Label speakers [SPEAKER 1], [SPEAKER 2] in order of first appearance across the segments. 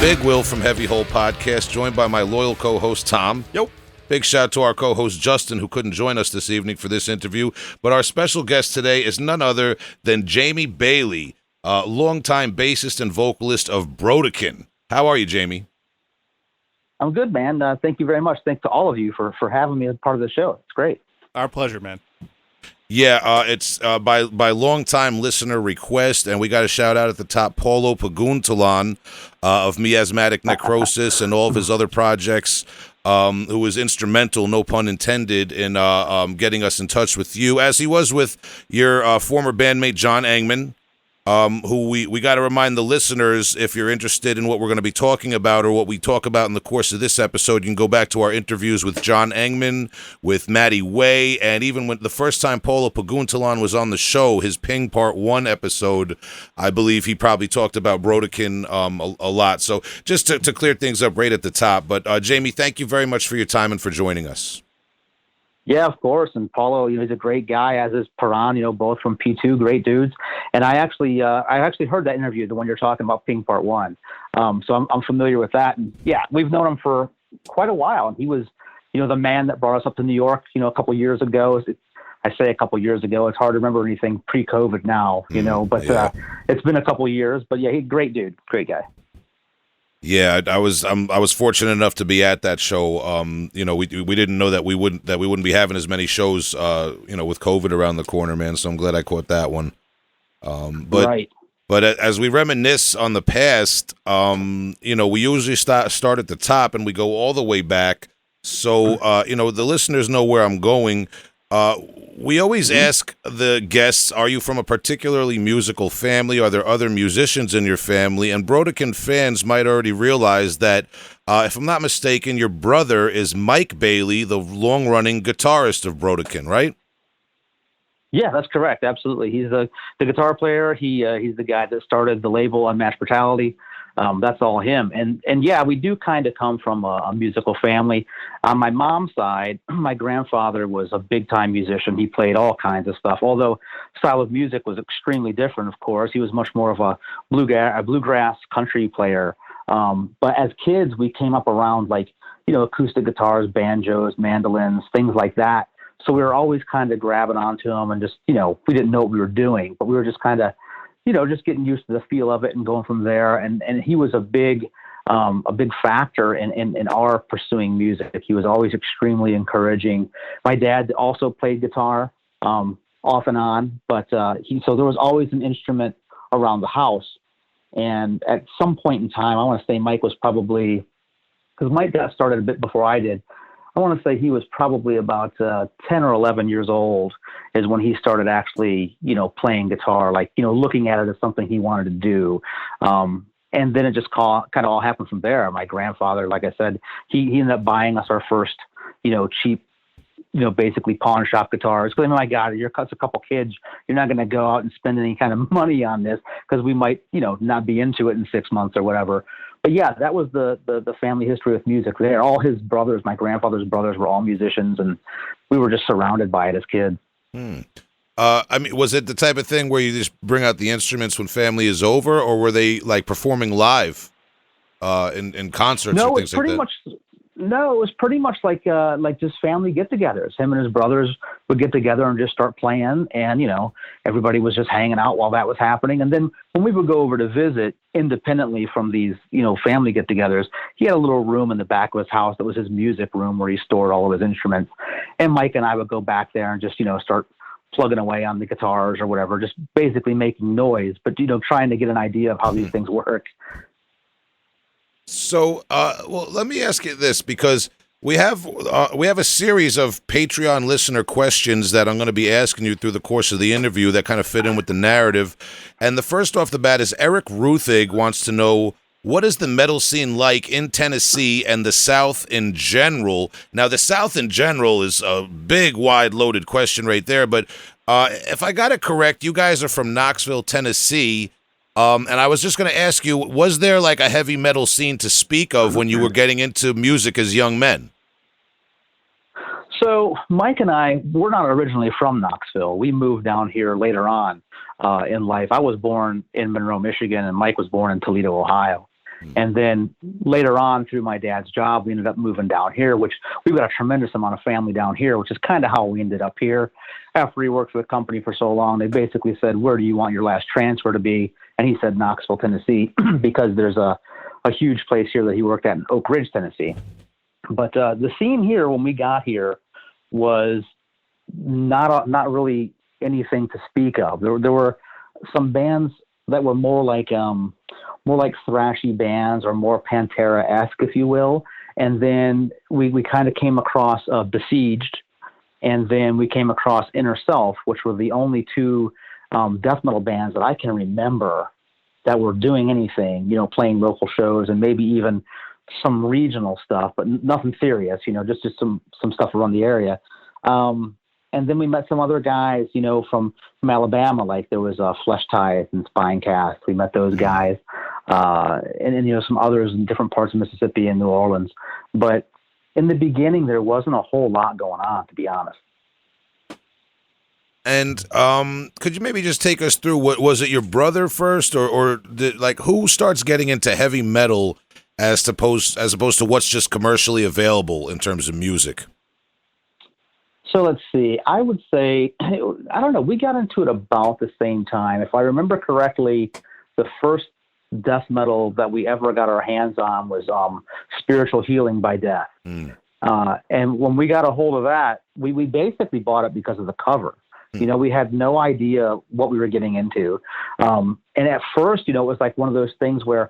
[SPEAKER 1] Big Will from Heavy Hole Podcast, joined by my loyal co-host, Tom.
[SPEAKER 2] Yep.
[SPEAKER 1] Big shout out to our co-host, Justin, who couldn't join us this evening for this interview. But our special guest today is none other than Jamie Bailey, longtime bassist and vocalist of Brodequin. How are you, Jamie?
[SPEAKER 3] I'm good, man. Thank you very much. Thanks to all of you for having me as part of the show. It's great.
[SPEAKER 2] Our pleasure, man.
[SPEAKER 1] Yeah, it's by long-time listener request, and we got a shout-out at the top, Paulo Paguntalan of Miasmatic Necrosis and all of his other projects, who was instrumental, no pun intended, in getting us in touch with you, as he was with your former bandmate, John Engman, who we got to remind the listeners, if you're interested in what we're going to be talking about or what we talk about in the course of this episode, you can go back to our interviews with John Engman, with Matty Way, and even when the first time Paulo Paguntalan was on the show, his Ping Part 1 episode, I believe he probably talked about Brodequin a lot. So just to clear things up right at the top. But Jamie, thank you very much for your time and for joining us.
[SPEAKER 3] Yeah, of course. And Paulo, he's a great guy, as is Paran, both from P2, great dudes. And I actually heard that interview, the one you're talking about, Ping Part 1. So I'm familiar with that. And yeah, we've known him for quite a while. And he was, the man that brought us up to New York, a couple years ago. I say a couple years ago. It's hard to remember anything pre-COVID now, but yeah. It's been a couple years. But yeah, he's a great dude, great guy.
[SPEAKER 1] Yeah, I was fortunate enough to be at that show. We didn't know that we wouldn't be having as many shows, with COVID around the corner, man. So I'm glad I caught that one.
[SPEAKER 3] Right.
[SPEAKER 1] But as we reminisce on the past, we usually start at the top and we go all the way back. So the listeners know where I'm going. We always ask the guests, are you from a particularly musical family? Are there other musicians in your family? And Brodequin fans might already realize that, if I'm not mistaken, your brother is Mike Bailey, the long-running guitarist of Brodequin, right?
[SPEAKER 3] Yeah, that's correct. Absolutely. He's the guitar player. He's the guy that started the label Unmatched Brutality. That's all him. And yeah, we do kind of come from a musical family. On my mom's side, my grandfather was a big time musician. He played all kinds of stuff, although style of music was extremely different, of course. He was much more of a bluegrass country player. But as kids, we came up around acoustic guitars, banjos, mandolins, things like that. So we were always kind of grabbing onto them and just, we didn't know what we were doing, but we were just kind of, just getting used to the feel of it and going from there. And he was a big factor in our pursuing music. He was always extremely encouraging. My dad also played guitar, off and on, but so there was always an instrument around the house. And at some point in time, I want to say Mike was probably, because Mike got started a bit before I did. I want to say he was probably about 10 or 11 years old is when he started actually, playing guitar, looking at it as something he wanted to do. And then it just kind of all happened from there. My grandfather, like I said, he ended up buying us our first, cheap, basically pawn shop guitars. Because, my God, you're a couple kids. You're not going to go out and spend any kind of money on this because we might, not be into it in 6 months or whatever. But yeah, that was the family history with music there. All his brothers, my grandfather's brothers, were all musicians, and we were just surrounded by it as kids.
[SPEAKER 1] Was it the type of thing where you just bring out the instruments when family is over, or were they performing live in concerts or things like that?
[SPEAKER 3] No, it was pretty much like just family get-togethers. Him and his brothers would get together and just start playing, and everybody was just hanging out while that was happening. And then when we would go over to visit independently from these family get-togethers, he had a little room in the back of his house that was his music room where he stored all of his instruments. And Mike and I would go back there and just start plugging away on the guitars or whatever, just basically making noise, but trying to get an idea of how these things work.
[SPEAKER 1] So, let me ask you this, because we have a series of Patreon listener questions that I'm going to be asking you through the course of the interview that kind of fit in with the narrative. And the first off the bat is Eric Ruthig wants to know, what is the metal scene like in Tennessee and the South in general? Now, the South in general is a big, wide, loaded question right there. But if I got it correct, you guys are from Knoxville, Tennessee. And I was just going to ask you, was there a heavy metal scene to speak of when you were getting into music as young men?
[SPEAKER 3] So Mike and I, we're not originally from Knoxville. We moved down here later on in life. I was born in Monroe, Michigan, and Mike was born in Toledo, Ohio. And then later on, through my dad's job, we ended up moving down here, which we've got a tremendous amount of family down here, which is kind of how we ended up here. After he worked for the company for so long, they basically said, where do you want your last transfer to be? And he said Knoxville, Tennessee, because there's a huge place here that he worked at in Oak Ridge, Tennessee. But the scene here when we got here was not really anything to speak of. There were some bands that were more like thrashy bands, or more Pantera-esque, if you will. And then we kind of came across Besieged, and then we came across Inner Self, which were the only two death metal bands that I can remember that were doing anything, playing local shows and maybe even some regional stuff, but nothing serious, just some stuff around the area. And then we met some other guys, from Alabama, like there was Flesh Tithe and Spinecast. We met those guys, and some others in different parts of Mississippi and New Orleans. But in the beginning, there wasn't a whole lot going on, to be honest.
[SPEAKER 1] And could you maybe just take us through, what was it, your brother first, or who starts getting into heavy metal as opposed to what's just commercially available in terms of music?
[SPEAKER 3] So let's see. I would say, I don't know, we got into it about the same time. If I remember correctly, the first death metal that we ever got our hands on was Spiritual Healing by Death. And when we got a hold of that, we basically bought it because of the cover. We had no idea what we were getting into. And at first, it was like one of those things where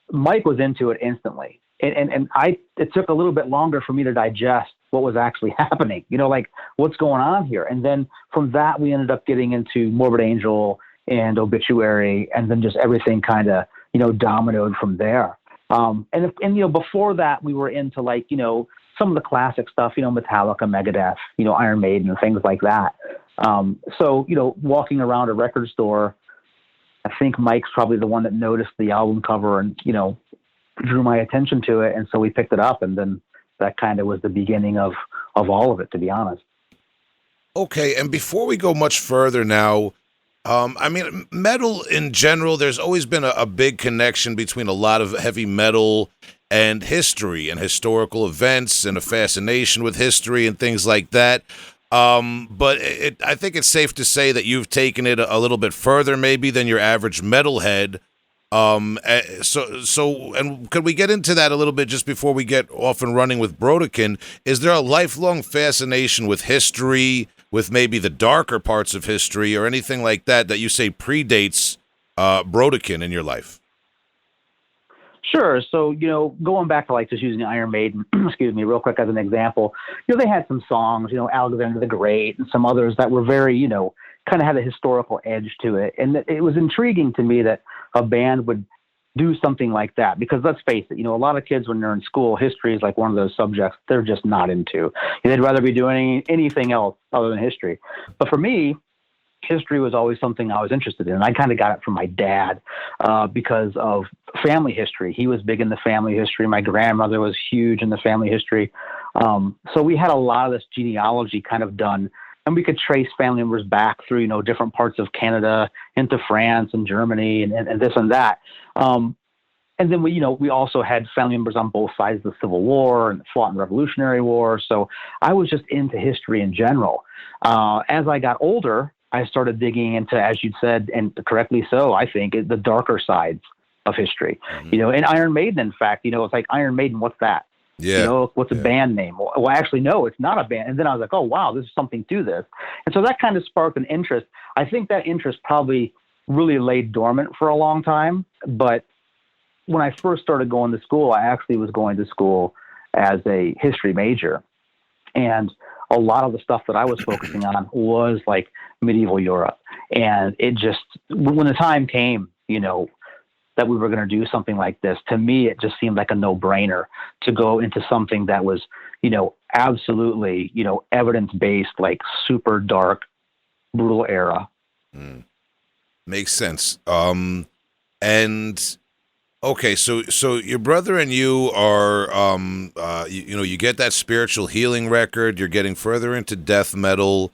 [SPEAKER 3] Mike was into it instantly. And it took a little bit longer for me to digest what was actually happening, like what's going on here. And then from that, we ended up getting into Morbid Angel and Obituary, and then just everything kind of, dominoed from there. And before that, we were into some of the classic stuff, Metallica, Megadeth, Iron Maiden, and things like that. So, walking around a record store, I think Mike's probably the one that noticed the album cover and, drew my attention to it. And so we picked it up, and then that kind of was the beginning of all of it, to be honest.
[SPEAKER 1] Okay. And before we go much further now, metal in general, there's always been a big connection between a lot of heavy metal and history and historical events, and a fascination with history and things like that. But I think it's safe to say that you've taken it a little bit further maybe than your average metalhead. And could we get into that a little bit just before we get off and running with Brodequin? Is there a lifelong fascination with history, with maybe the darker parts of history, or anything like that you say predates Brodequin in your life?
[SPEAKER 3] Sure. So, going back to just using Iron Maiden, excuse me, real quick as an example, they had some songs, Alexander the Great and some others that were very, kind of had a historical edge to it. And it was intriguing to me that a band would do something like that, because let's face it, a lot of kids when they're in school, history is like one of those subjects they're just not into. They'd rather be doing anything else other than history. But for me, history was always something I was interested in. I kind of got it from my dad because of family history. He was big in the family history. My grandmother was huge in the family history. So we had a lot of this genealogy kind of done, and we could trace family members back through, different parts of Canada into France and Germany and this and that. And then we also had family members on both sides of the Civil War and fought in the Revolutionary War. So I was just into history in general. As I got older, I started digging into, as you said, and correctly so, I think, the darker sides of history. Mm-hmm. And Iron Maiden, in fact, it's like Iron Maiden, what's that?
[SPEAKER 1] Yeah.
[SPEAKER 3] What's a band name? Well, actually, no, it's not a band. And then I was like, oh, wow, there's something to this. And so that kind of sparked an interest. I think that interest probably really laid dormant for a long time. But when I first started going to school, I actually was going to school as a history major. And a lot of the stuff that I was focusing on was like medieval Europe. And it just, when the time came, that we were going to do something like this, to me, it just seemed like a no-brainer to go into something that was, absolutely, evidence-based, like super dark, brutal era.
[SPEAKER 1] Makes sense. And okay, so your brother and you are, you get that Spiritual Healing record. You're getting further into death metal.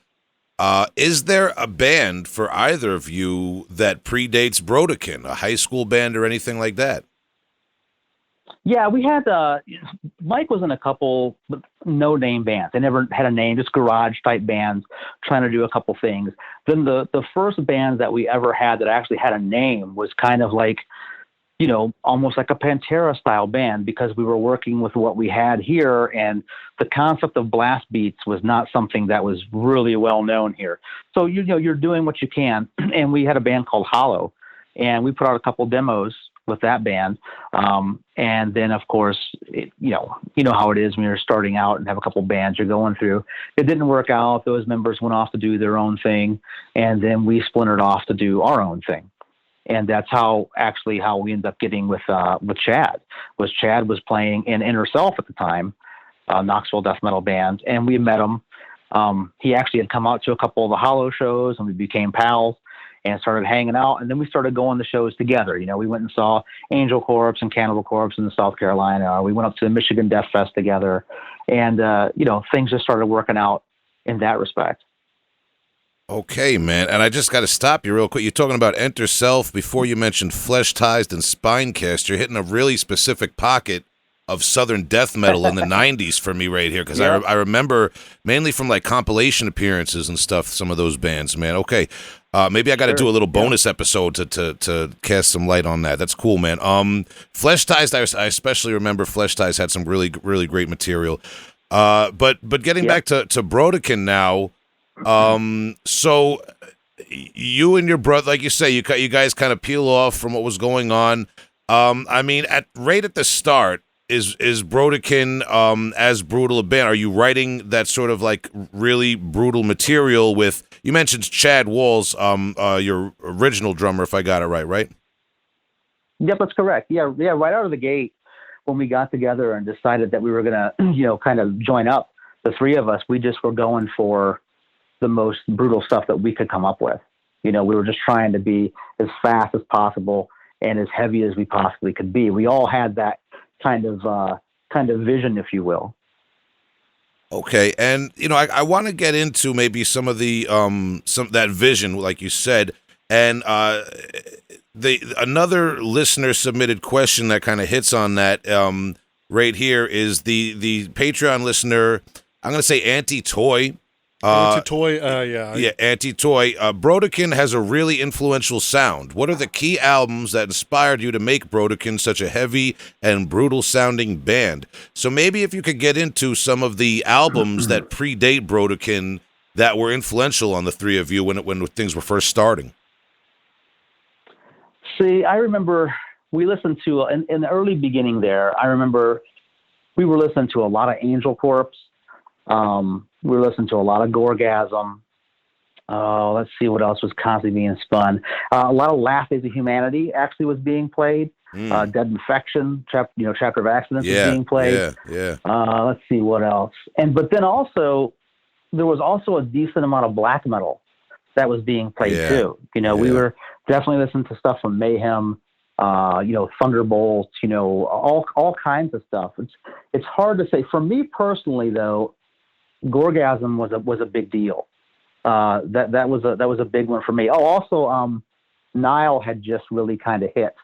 [SPEAKER 1] Is there a band for either of you that predates Brodequin, a high school band or anything like that?
[SPEAKER 3] Yeah, we had Mike was in a couple no name bands. They never had a name, just garage type bands trying to do a couple things. Then the first band that we ever had that actually had a name was kind of like, almost like a Pantera style band, because we were working with what we had here, and the concept of blast beats was not something that was really well known here. So you're doing what you can, and we had a band called Hollow, and we put out a couple demos with that band, and then of course, how it is when you're starting out and have a couple bands you're going through. It didn't work out. Those members went off to do their own thing, and then we splintered off to do our own thing. And that's how we ended up getting with Chad. Chad was playing in Inner Self at the time, Knoxville death metal band, and we met him. He actually had come out to a couple of the Hollow shows, and we became pals and started hanging out. And then we started going to shows together. We went and saw Angel Corpse and Cannibal Corpse in South Carolina. We went up to the Michigan Death Fest together, and things just started working out in that respect.
[SPEAKER 1] Okay, man, and I just got to stop you real quick. You're talking about Enter Self before you mentioned Flesh Ties and Spinecast. You're hitting a really specific pocket of Southern death metal in the 90s for me right here, because I remember mainly from like compilation appearances and stuff, some of those bands, man. Okay, maybe I got to do a little bonus episode to cast some light on that. That's cool, man. Flesh Ties, I especially remember Flesh Ties had some really, really great material. But getting back to Brodequin now, so you and your brother, like you say, you guys kind of peel off from what was going on. I mean, right at the start, is Brodequin as brutal a band? Are you writing that sort of like really brutal material with? You mentioned Chad Walls, your original drummer, if I got it right?
[SPEAKER 3] Yep, that's correct. Yeah. Right out of the gate, when we got together and decided that we were gonna, kind of join up, the three of us, we just were going for the most brutal stuff that we could come up with. We were just trying to be as fast as possible and as heavy as we possibly could be. We all had that kind of vision, if you will.
[SPEAKER 1] Okay, and I want to get into maybe some of the that vision, like you said, and another listener submitted question that kind of hits on that right here is the Patreon listener. I'm going to say Anti-Toy.
[SPEAKER 2] Anti-Toy,
[SPEAKER 1] Anti-Toy. Brodequin has a really influential sound. What are the key albums that inspired you to make Brodequin such a heavy and brutal-sounding band? So maybe if you could get into some of the albums that predate Brodequin that were influential on the three of you when things were first starting.
[SPEAKER 3] See, I remember we listened to, in the early beginning there, I remember we were listening to a lot of Angel Corpse. We were listening to a lot of Gorgasm. Let's see what else was constantly being spun. A lot of Laugh is a Humanity actually was being played. Dead Infection, Chapter of Accidents was being played.
[SPEAKER 1] Yeah.
[SPEAKER 3] Let's see what else. But then also, there was also a decent amount of black metal that was being played too. We were definitely listening to stuff from Mayhem, Thunderbolt, all kinds of stuff. It's hard to say. For me personally, though, Gorgasm was a big deal. That was a big one for me. Oh, also, Nile had just really kind of hit.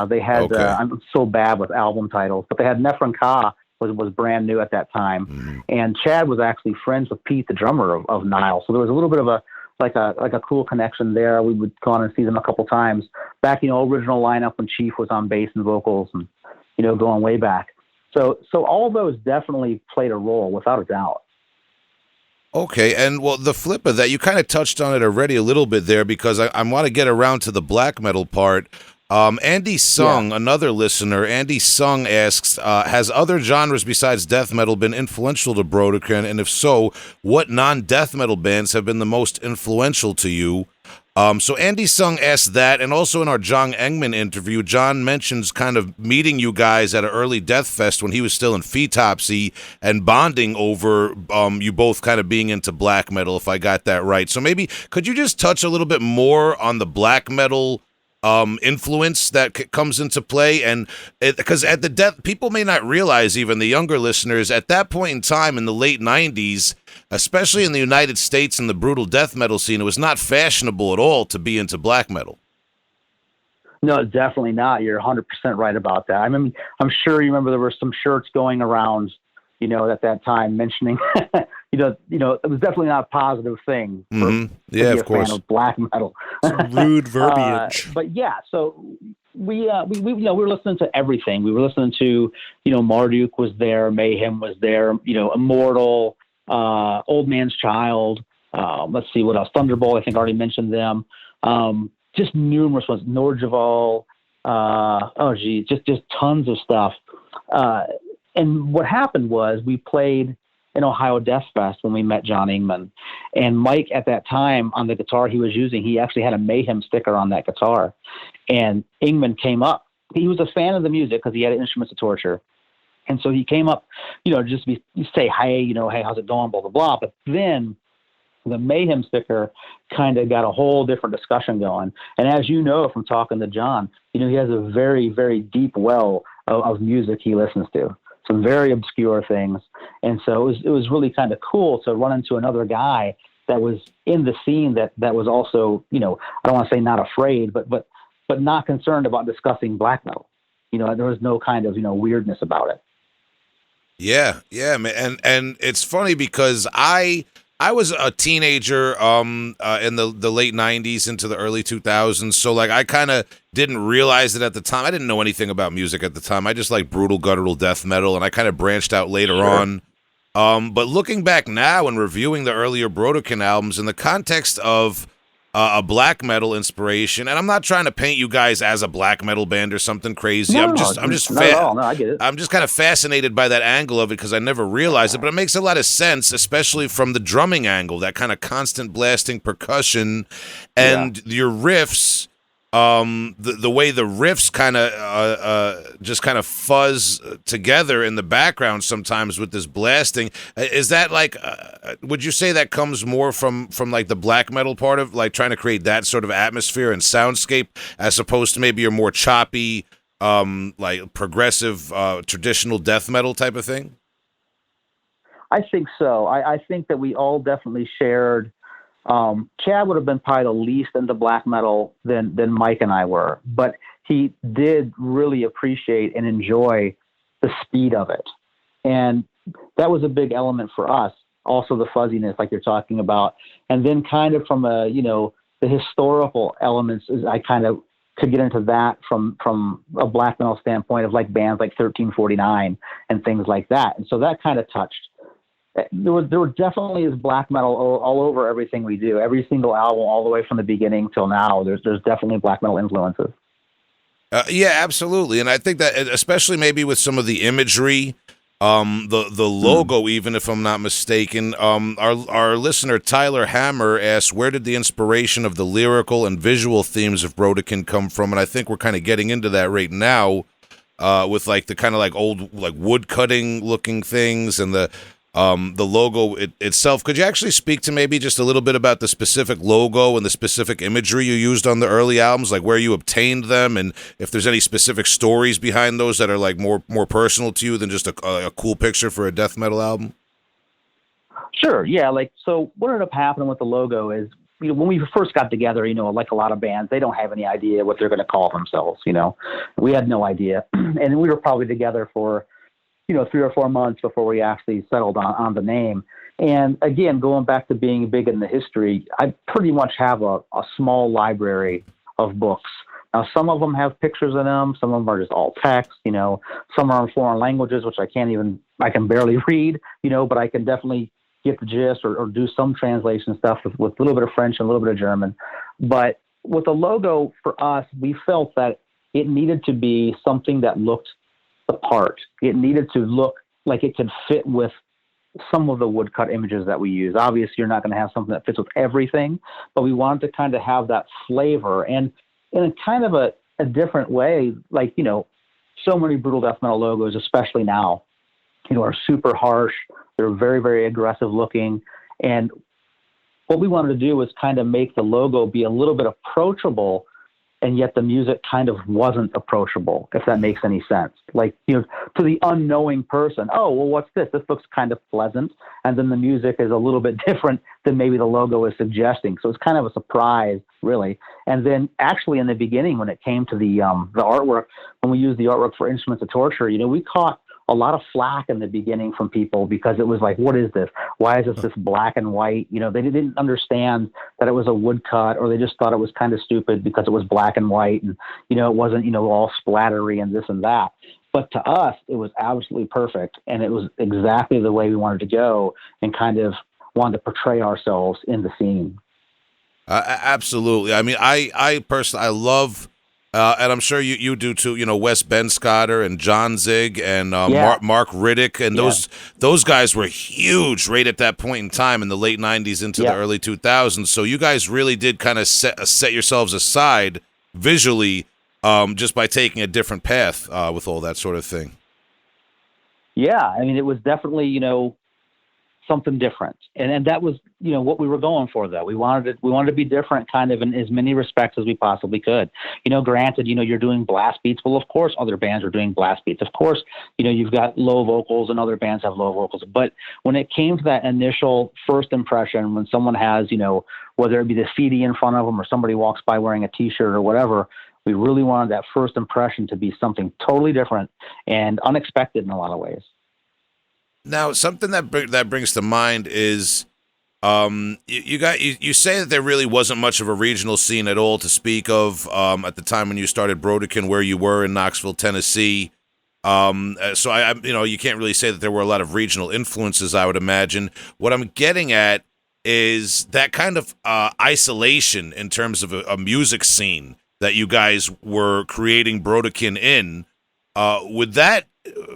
[SPEAKER 3] They had I'm so bad with album titles, but they had Nephron Ka was brand new at that time, and Chad was actually friends with Pete, the drummer of Nile. So there was a little bit of a cool connection there. We would go on and see them a couple times back. Original lineup when Chief was on bass and vocals, and going way back. So all those definitely played a role, without a doubt.
[SPEAKER 1] Okay, and well, the flip of that, you kind of touched on it already a little bit there, because I want to get around to the black metal part. Andy Sung, another listener, Andy Sung asks, has other genres besides death metal been influential to Brodequin, and if so, what non-death metal bands have been the most influential to you? So Andy Sung asked that, and also in our John Engman interview, John mentions kind of meeting you guys at an early Death Fest when he was still in Fetopsy and bonding over you both kind of being into black metal, if I got that right. So maybe could you just touch a little bit more on the black metal influence that comes into play? And because at the death, people may not realize, even the younger listeners, at that point in time in the late 90s, especially in the United States and the brutal death metal scene, it was not fashionable at all to be into black metal.
[SPEAKER 3] No, definitely not. You're 100% right about that. I mean, I'm sure you remember there were some shirts going around, at that time mentioning, it was definitely not a positive thing to
[SPEAKER 1] Yeah,
[SPEAKER 3] be
[SPEAKER 1] of
[SPEAKER 3] a fan
[SPEAKER 1] course.
[SPEAKER 3] of black metal.
[SPEAKER 2] Some rude verbiage.
[SPEAKER 3] But yeah, so we were listening to everything. We were listening to, Marduk was there, Mayhem was there, Immortal, Old Man's Child. Let's see what else. Thunderbolt, I think I already mentioned them. Just numerous ones. Norjaval. Just tons of stuff. And what happened was we played in Ohio Death Fest when we met John Ingman. And Mike, at that time, on the guitar he was using, he actually had a Mayhem sticker on that guitar. And Ingman came up. He was a fan of the music because he had Instruments of Torture. And so he came up, just to say, hey, hey, how's it going, blah, blah, blah. But then the Mayhem sticker kind of got a whole different discussion going. And as you know from talking to John, he has a very, very deep well of music he listens to. Some very obscure things. And so it was really kind of cool to run into another guy that was in the scene that was also, I don't want to say not afraid, but not concerned about discussing black metal. There was no kind of, weirdness about it.
[SPEAKER 1] Yeah, man. And it's funny because I was a teenager in the late 90s into the early 2000s, so like I kind of didn't realize it at the time. I didn't know anything about music at the time. I just like brutal guttural death metal, and I kind of branched out later on. But looking back now and reviewing the earlier Brodequin albums in the context of a black metal inspiration, and I'm not trying to paint you guys as a black metal band or something crazy.
[SPEAKER 3] No,
[SPEAKER 1] I'm just
[SPEAKER 3] not at all. No, I get it.
[SPEAKER 1] I'm just kind of fascinated by that angle of it because I never realized it, but it makes a lot of sense, especially from the drumming angle, that kind of constant blasting percussion and your riffs. The way the riffs kind of just kind of fuzz together in the background sometimes with this blasting. Is that like would you say that comes more from like the black metal part of like trying to create that sort of atmosphere and soundscape as opposed to maybe your more choppy like progressive traditional death metal type of thing?
[SPEAKER 3] I think so. I think that we all definitely shared. Chad would have been probably the least into black metal than Mike and I were, but he did really appreciate and enjoy the speed of it. And that was a big element for us. Also the fuzziness like you're talking about. And then kind of from the historical elements is I kind of could get into that from a black metal standpoint of like bands like 1349 and things like that. And so that kind of touched. There definitely is black metal all over everything we do. Every single album, all the way from the beginning till now, there's definitely black metal influences.
[SPEAKER 1] Yeah, absolutely, and I think that especially maybe with some of the imagery, the logo, even if I'm not mistaken. Our listener Tyler Hammer asks, where did the inspiration of the lyrical and visual themes of Brodequin come from? And I think we're kind of getting into that right now with like the kind of like old like wood cutting looking things and the logo itself. Could you actually speak to maybe just a little bit about the specific logo and the specific imagery you used on the early albums, like where you obtained them, and if there's any specific stories behind those that are like more personal to you than just a cool picture for a death metal album?
[SPEAKER 3] Sure. Yeah. Like, so what ended up happening with the logo is, when we first got together, like a lot of bands, they don't have any idea what they're going to call themselves. We had no idea. And we were probably together for 3 or 4 months before we actually settled on the name. And again, going back to being big in the history, I pretty much have a small library of books. Now, some of them have pictures in them. Some of them are just all text, some are in foreign languages, which I can barely read, but I can definitely get the gist or do some translation stuff with a little bit of French and a little bit of German. But with the logo for us, we felt that it needed to be something that looked the part. It needed to look like it could fit with some of the woodcut images that we use. Obviously, you're not going to have something that fits with everything, but we wanted to kind of have that flavor and in a kind of a different way. Like, so many brutal death metal logos, especially now, are super harsh. They're very, very aggressive looking. And what we wanted to do was kind of make the logo be a little bit approachable and yet the music kind of wasn't approachable, if that makes any sense. Like, to the unknowing person, oh, well, what's this? This looks kind of pleasant. And then the music is a little bit different than maybe the logo is suggesting. So it's kind of a surprise, really. And then actually in the beginning, when it came to the artwork, when we used the artwork for Instruments of Torture, we caught a lot of flack in the beginning from people because it was like, what is this? Why is this black and white? They didn't understand that it was a woodcut, or they just thought it was kind of stupid because it was black and white and, it wasn't, all splattery and this and that. But to us, it was absolutely perfect. And it was exactly the way we wanted to go and kind of wanted to portray ourselves in the scene.
[SPEAKER 1] Absolutely. I mean, I personally, I love, and I'm sure you do too, Wes Benscotter and John Zig and Mark Riddick. And those guys were huge right at that point in time in the late 90s into the early 2000s. So you guys really did kind of set yourselves aside visually just by taking a different path with all that sort of thing.
[SPEAKER 3] Yeah. I mean, it was definitely, something different. And that was, what we were going for, though. We wanted to be different kind of in as many respects as we possibly could. Granted, you're doing blast beats. Well, of course, other bands are doing blast beats. Of course, you've got low vocals and other bands have low vocals. But when it came to that initial first impression, when someone has, whether it be the CD in front of them or somebody walks by wearing a T-shirt or whatever, we really wanted that first impression to be something totally different and unexpected in a lot of ways.
[SPEAKER 1] Now, something that brings to mind is you say that there really wasn't much of a regional scene at all to speak of at the time when you started Brodequin, where you were in Knoxville, Tennessee. So I you can't really say that there were a lot of regional influences, I would imagine. What I'm getting at is that kind of isolation in terms of a music scene that you guys were creating Brodequin in. Would that,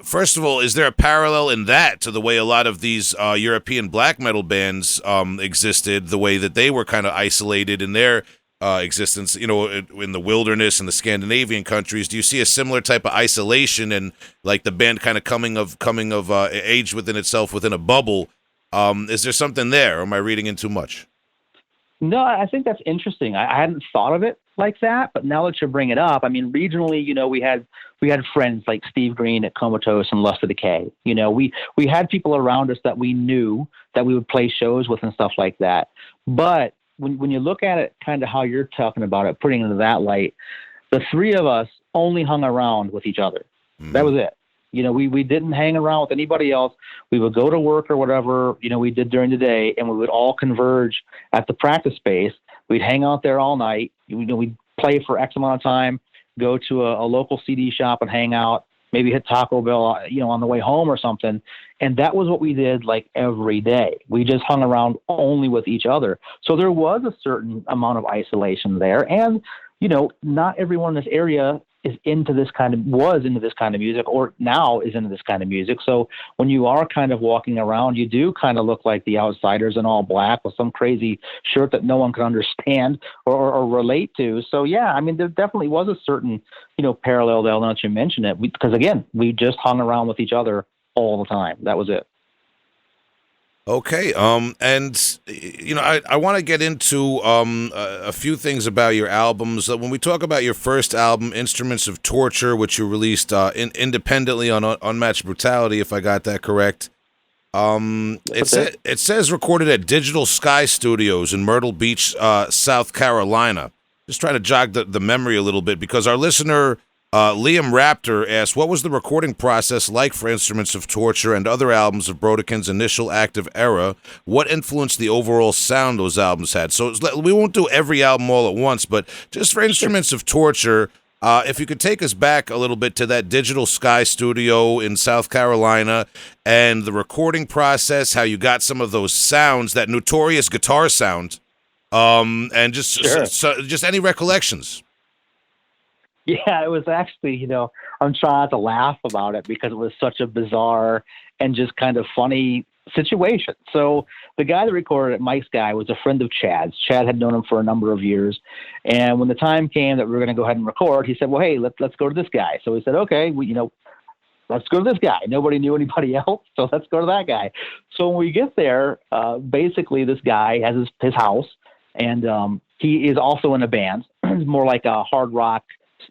[SPEAKER 1] first of all, is there a parallel in that to the way a lot of these European black metal bands existed, the way that they were kind of isolated in their existence, in the wilderness and the Scandinavian countries? Do you see a similar type of isolation and like the band kind of coming of age within itself within a bubble? Is there something there, or am I reading in too much?
[SPEAKER 3] No, I think that's interesting. I hadn't thought of it like that, but now that you bring it up, I mean, regionally, we had friends like Steve Green at Comatose and Lust of Decay. We had people around us that we knew that we would play shows with and stuff like that. But when you look at it, kind of how you're talking about it, putting it into that light, the three of us only hung around with each other. Mm-hmm. That was it. We didn't hang around with anybody else. We would go to work or whatever, we did during the day, and we would all converge at the practice space. We'd hang out there all night. We'd play for X amount of time, go to a local CD shop and hang out, maybe hit Taco Bell, on the way home or something. And that was what we did like every day. We just hung around only with each other. So there was a certain amount of isolation there. And, not everyone in this area was into this kind of music, or now is into this kind of music. So when you are kind of walking around, you do kind of look like the outsiders in all black with some crazy shirt that no one can understand or relate to. So yeah, I mean, there definitely was a certain, parallel there, now that you mention it, because again, we just hung around with each other all the time. That was it.
[SPEAKER 1] Okay, and I want to get into a few things about your albums. When we talk about your first album, Instruments of Torture, which you released independently on Unmatched Brutality, if I got that correct, it says recorded at Digital Sky Studios in Myrtle Beach, South Carolina. Just trying to jog the memory a little bit, because our listener Liam Raptor asked, what was the recording process like for Instruments of Torture and other albums of Brodequin's initial active era? What influenced the overall sound those albums had? So we won't do every album all at once, but just for Instruments of Torture, if you could take us back a little bit to that Digital Sky Studio in South Carolina and the recording process, how you got some of those sounds, that notorious guitar sound, and just any recollections.
[SPEAKER 3] Yeah, it was actually, I'm trying to laugh about it because it was such a bizarre and just kind of funny situation. So the guy that recorded it, Mike's guy, was a friend of Chad's. Chad had known him for a number of years. And when the time came that we were going to go ahead and record, he said, well, hey, let's go to this guy. So we said, okay, let's go to this guy. Nobody knew anybody else, so let's go to that guy. So when we get there, basically this guy has his house, and he is also in a band. more like a hard rock,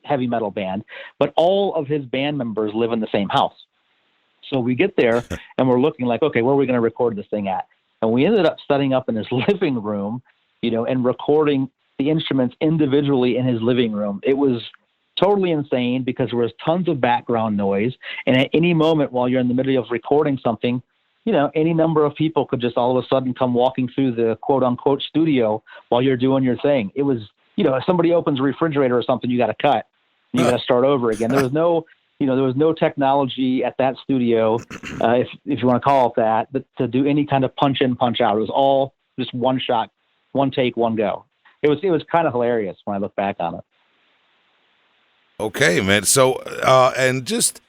[SPEAKER 3] heavy metal band. But all of his band members live in the same house. So we get there and we're looking like, okay, where are we going to record this thing at? And we ended up setting up in his living room, and recording the instruments individually in his living room. It was totally insane because there was tons of background noise. And at any moment while you're in the middle of recording something, any number of people could just all of a sudden come walking through the quote unquote studio while you're doing your thing. It was, if somebody opens a refrigerator or something, you got to cut. You got to start over again. There was no, there was no technology at that studio, if you want to call it that, but to do any kind of punch in, punch out. It was all just one shot, one take, one go. It was kind of hilarious when I look back on it.
[SPEAKER 1] Okay, man. So, and just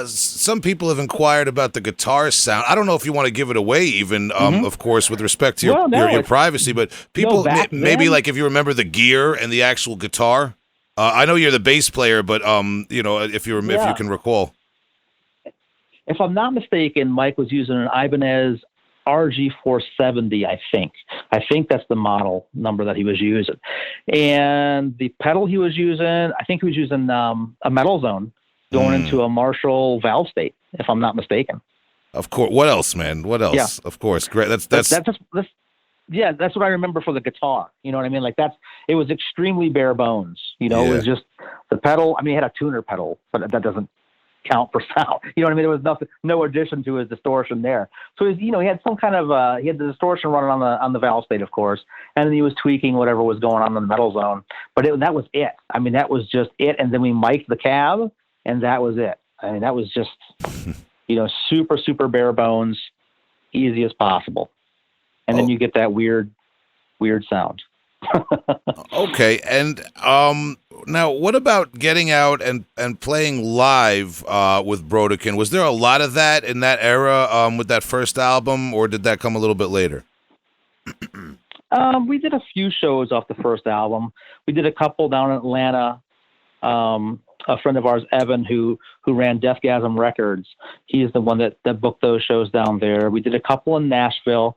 [SPEAKER 1] some people have inquired about the guitar sound. I don't know if you want to give it away, even, of course, with respect to your privacy, but people, maybe like if you remember the gear and the actual guitar. I know you're the bass player, but if you can recall.
[SPEAKER 3] If I'm not mistaken, Mike was using an Ibanez RG470, I think. I think that's the model number that he was using. And the pedal he was using, I think he was using a Metal Zone going into a Marshall valve state, if I'm not mistaken.
[SPEAKER 1] Of course. What else, man? What else?
[SPEAKER 3] Yeah.
[SPEAKER 1] Of course. Great. That's
[SPEAKER 3] what I remember for the guitar. You know what I mean? Like it was extremely bare bones. It was just the pedal. I mean, it had a tuner pedal, but that doesn't count for sound. You know what I mean? There was no addition to his distortion there. So he had some kind of he had the distortion running on the valve state, of course, and then he was tweaking whatever was going on in the Metal Zone. But that was it. I mean, that was just it. And then we mic'd the cab, and that was it. I mean, that was just super, super bare bones, easy as possible. And then you get that weird sound.
[SPEAKER 1] Okay. And now what about getting out and playing live with Brodequin? Was there a lot of that in that era with that first album, or did that come a little bit later?
[SPEAKER 3] We did a few shows off the first album. We did a couple down in Atlanta. A friend of ours, Evan, who ran Deathgasm Records, he is the one that booked those shows down there. We did a couple in Nashville.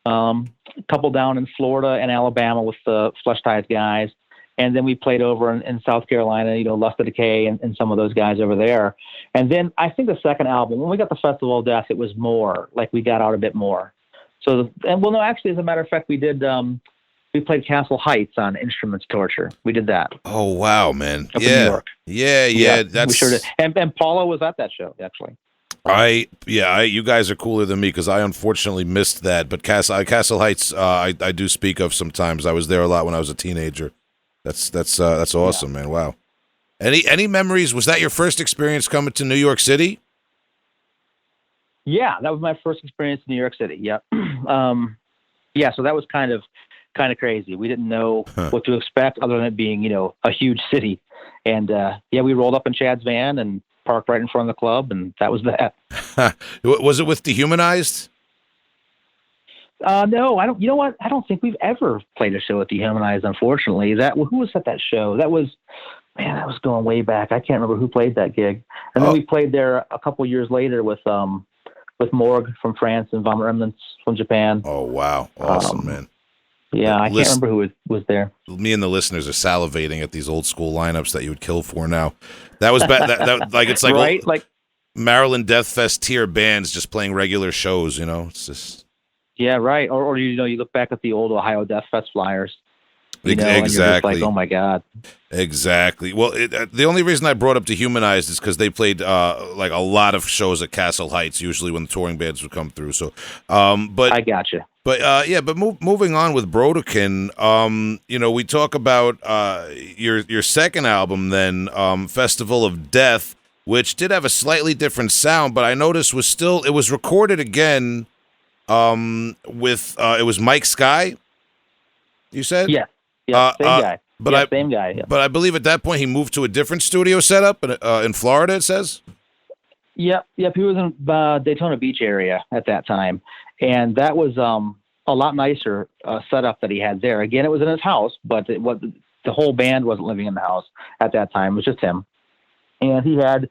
[SPEAKER 3] A couple down in Florida and Alabama with the Flesh Ties guys. And then we played over in South Carolina, Lust of Decay and some of those guys over there. And then I think the second album, when we got the Festival of Death, it was more like we got out a bit more. So, actually, as a matter of fact, we did, we played Castle Heights on Instruments Torture. We did that.
[SPEAKER 1] Oh, wow, man.
[SPEAKER 3] Up in New York.
[SPEAKER 1] Yeah.
[SPEAKER 3] We sure did. And Paula was at that show, actually.
[SPEAKER 1] You guys are cooler than me because I unfortunately missed that. But Castle Heights, I do speak of sometimes. I was there a lot when I was a teenager. That's awesome, man. Wow. Any memories? Was that your first experience coming to New York City?
[SPEAKER 3] Yeah, that was my first experience in New York City. Yep. So that was kind of crazy. We didn't know what to expect other than it being, a huge city. And we rolled up in Chad's van and parked right in front of the club, and that was that.
[SPEAKER 1] Was it with Dehumanized?
[SPEAKER 3] No, I don't. You know what? I don't think we've ever played a show with Dehumanized. Unfortunately, who was at that show? That was going way back. I can't remember who played that gig. And then we played there a couple years later with Morgue from France and Vomit Remnants from Japan.
[SPEAKER 1] Oh wow, awesome, man.
[SPEAKER 3] Yeah, I can't remember who was there.
[SPEAKER 1] Me and the listeners are salivating at these old school lineups that you would kill for now. That was that like it's like
[SPEAKER 3] right, like
[SPEAKER 1] Maryland Death Fest tier bands just playing regular shows. It's just
[SPEAKER 3] right. Or you look back at the old Ohio Death Fest flyers.
[SPEAKER 1] Exactly.
[SPEAKER 3] And you're just like, oh my god.
[SPEAKER 1] Exactly. Well, the only reason I brought up Dehumanized is because they played like a lot of shows at Castle Heights, usually when the touring bands would come through. So, but
[SPEAKER 3] I gotcha.
[SPEAKER 1] But moving on with Brodequin, we talk about your second album, then Festival of Death, which did have a slightly different sound, but I noticed it was recorded again with it was Mike Sky. You said?
[SPEAKER 3] Yeah, same guy. Same guy. Yeah.
[SPEAKER 1] But I believe at that point he moved to a different studio setup in Florida. It says.
[SPEAKER 3] Yep. He was in Daytona Beach area at that time, and that was a lot nicer setup that he had there. Again, it was in his house, but the whole band wasn't living in the house at that time. It was just him, and he had,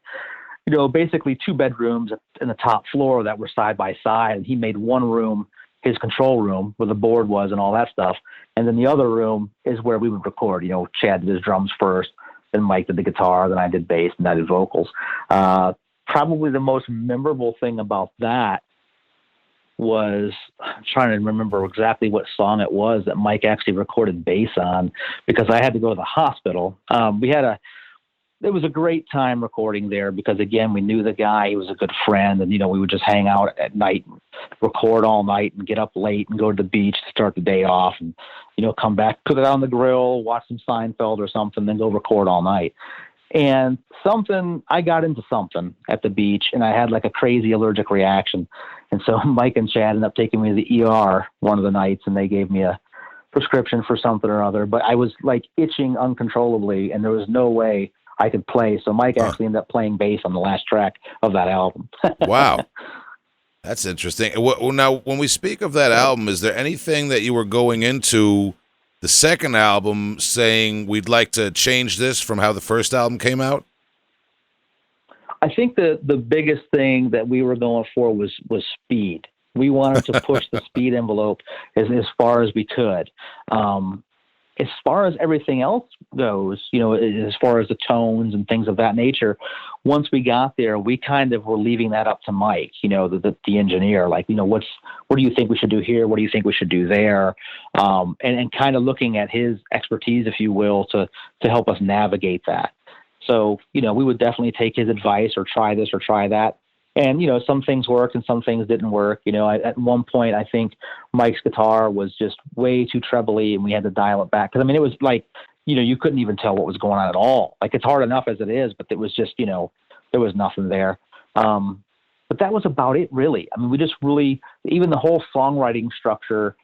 [SPEAKER 3] basically two bedrooms in the top floor that were side by side, and he made one room, his control room where the board was and all that stuff. And then the other room is where we would record. Chad did his drums first, then Mike did the guitar, then I did bass, and I did vocals. Probably the most memorable thing about that was, I'm trying to remember exactly what song it was that Mike actually recorded bass on, because I had to go to the hospital. It was a great time recording there because, again, we knew the guy. He was a good friend, and, we would just hang out at night, record all night, and get up late and go to the beach to start the day off, and, come back, cook it on the grill, watch some Seinfeld or something, then go record all night. And I got into something at the beach, and I had like a crazy allergic reaction. And so Mike and Chad ended up taking me to the ER one of the nights, and they gave me a prescription for something or other. But I was like itching uncontrollably, and there was no way I could play. So Mike actually ended up playing bass on the last track of that album.
[SPEAKER 1] Wow. That's interesting. Well, now, when we speak of that album, is there anything that you were going into the second album saying we'd like to change this from how the first album came out?
[SPEAKER 3] I think the biggest thing that we were going for was speed. We wanted to push the speed envelope as far as we could. As far as everything else goes, as far as the tones and things of that nature, once we got there, we kind of were leaving that up to Mike, the engineer, like, what do you think we should do here? What do you think we should do there? And kind of looking at his expertise, if you will, to help us navigate that. So, we would definitely take his advice or try this or try that. And, some things worked and some things didn't work. At one point, I think Mike's guitar was just way too trebly, and we had to dial it back. Because, it was like, you couldn't even tell what was going on at all. Like, it's hard enough as it is, but it was just, there was nothing there. But that was about it, really. We just really, even the whole songwriting structure,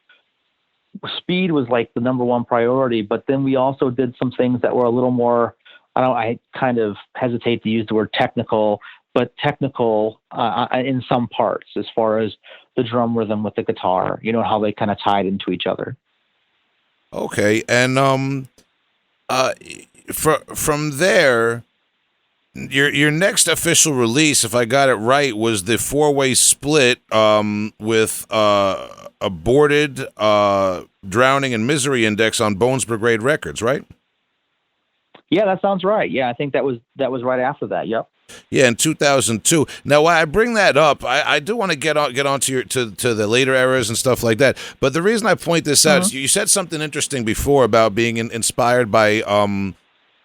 [SPEAKER 3] speed was like the number one priority. But then we also did some things that were a little more, I kind of hesitate to use the word technical, but technical in some parts as far as the drum rhythm with the guitar, how they kind of tied into each other.
[SPEAKER 1] Okay. And from there, your next official release, if I got it right, was the 4-way split with Aborted, Drowning, and Misery Index on Bones Brigade Records, right?
[SPEAKER 3] Yeah, that sounds right. Yeah, I think that was right after that. Yep.
[SPEAKER 1] Yeah, in 2002. Now, why I bring that up, I do want to get on to the later eras and stuff like that. But the reason I point this out is you said something interesting before about being inspired by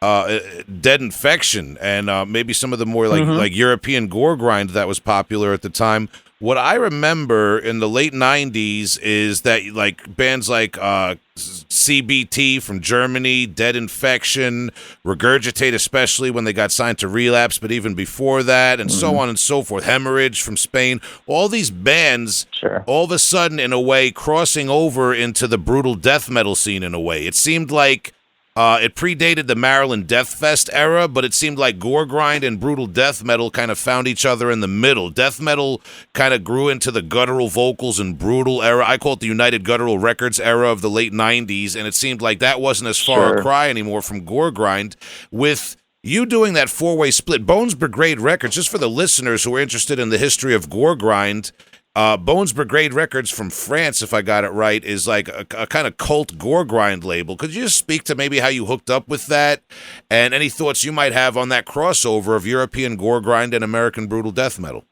[SPEAKER 1] Dead Infection and maybe some of the more like European gore grind that was popular at the time. What I remember in the late 90s is that like bands like CBT from Germany, Dead Infection, Regurgitate, especially when they got signed to Relapse, but even before that, and so on and so forth, Hemorrhage from Spain, all these bands all of a sudden, in a way, crossing over into the brutal death metal scene in a way. It seemed like it predated the Maryland Death Fest era, but it seemed like gore grind and brutal death metal kind of found each other in the middle. Death metal kind of grew into the guttural vocals and brutal era. I call it the United Guttural Records era of the late 90s, and it seemed like that wasn't as far a cry anymore from gore grind. With you doing that 4-way split, Bones Brigade Records, just for the listeners who are interested in the history of gore grind, Bones Brigade Records from France, if I got it right, is like a kind of cult gore grind label. Could you just speak to maybe how you hooked up with that and any thoughts you might have on that crossover of European gore grind and American brutal death metal?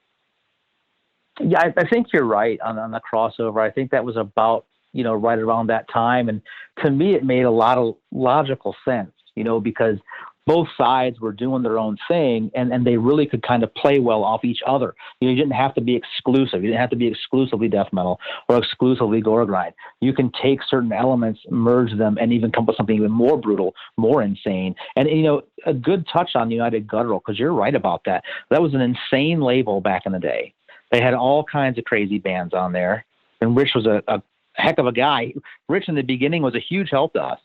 [SPEAKER 3] Yeah, I think you're right on the crossover. I think that was about, right around that time. And to me, it made a lot of logical sense, because both sides were doing their own thing, and they really could kind of play well off each other. You didn't have to be exclusive. You didn't have to be exclusively death metal or exclusively gore grind. You can take certain elements, merge them, and even come up with something even more brutal, more insane. And, a good touch on United Guttural, because you're right about that. That was an insane label back in the day. They had all kinds of crazy bands on there, and Rich was a heck of a guy. Rich in the beginning was a huge help to us.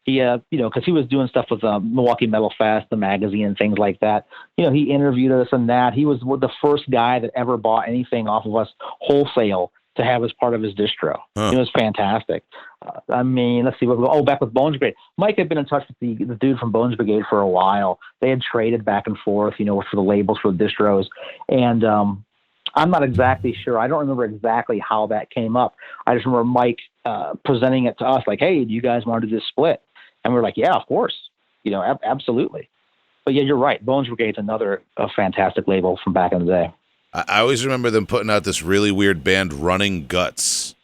[SPEAKER 3] He, because he was doing stuff with Milwaukee Metal Fest, the magazine, and things like that. He interviewed us and that. He was the first guy that ever bought anything off of us wholesale to have as part of his distro. It was fantastic. Let's see. Back with Bones Brigade. Mike had been in touch with the dude from Bones Brigade for a while. They had traded back and forth, for the labels, for the distros. And I'm not exactly sure. I don't remember exactly how that came up. I just remember Mike presenting it to us like, hey, do you guys want to do this split? And we were like, yeah, of course. Absolutely. But yeah, you're right. Bones Brigade's another fantastic label from back in the day.
[SPEAKER 1] I always remember them putting out this really weird band, Running Guts,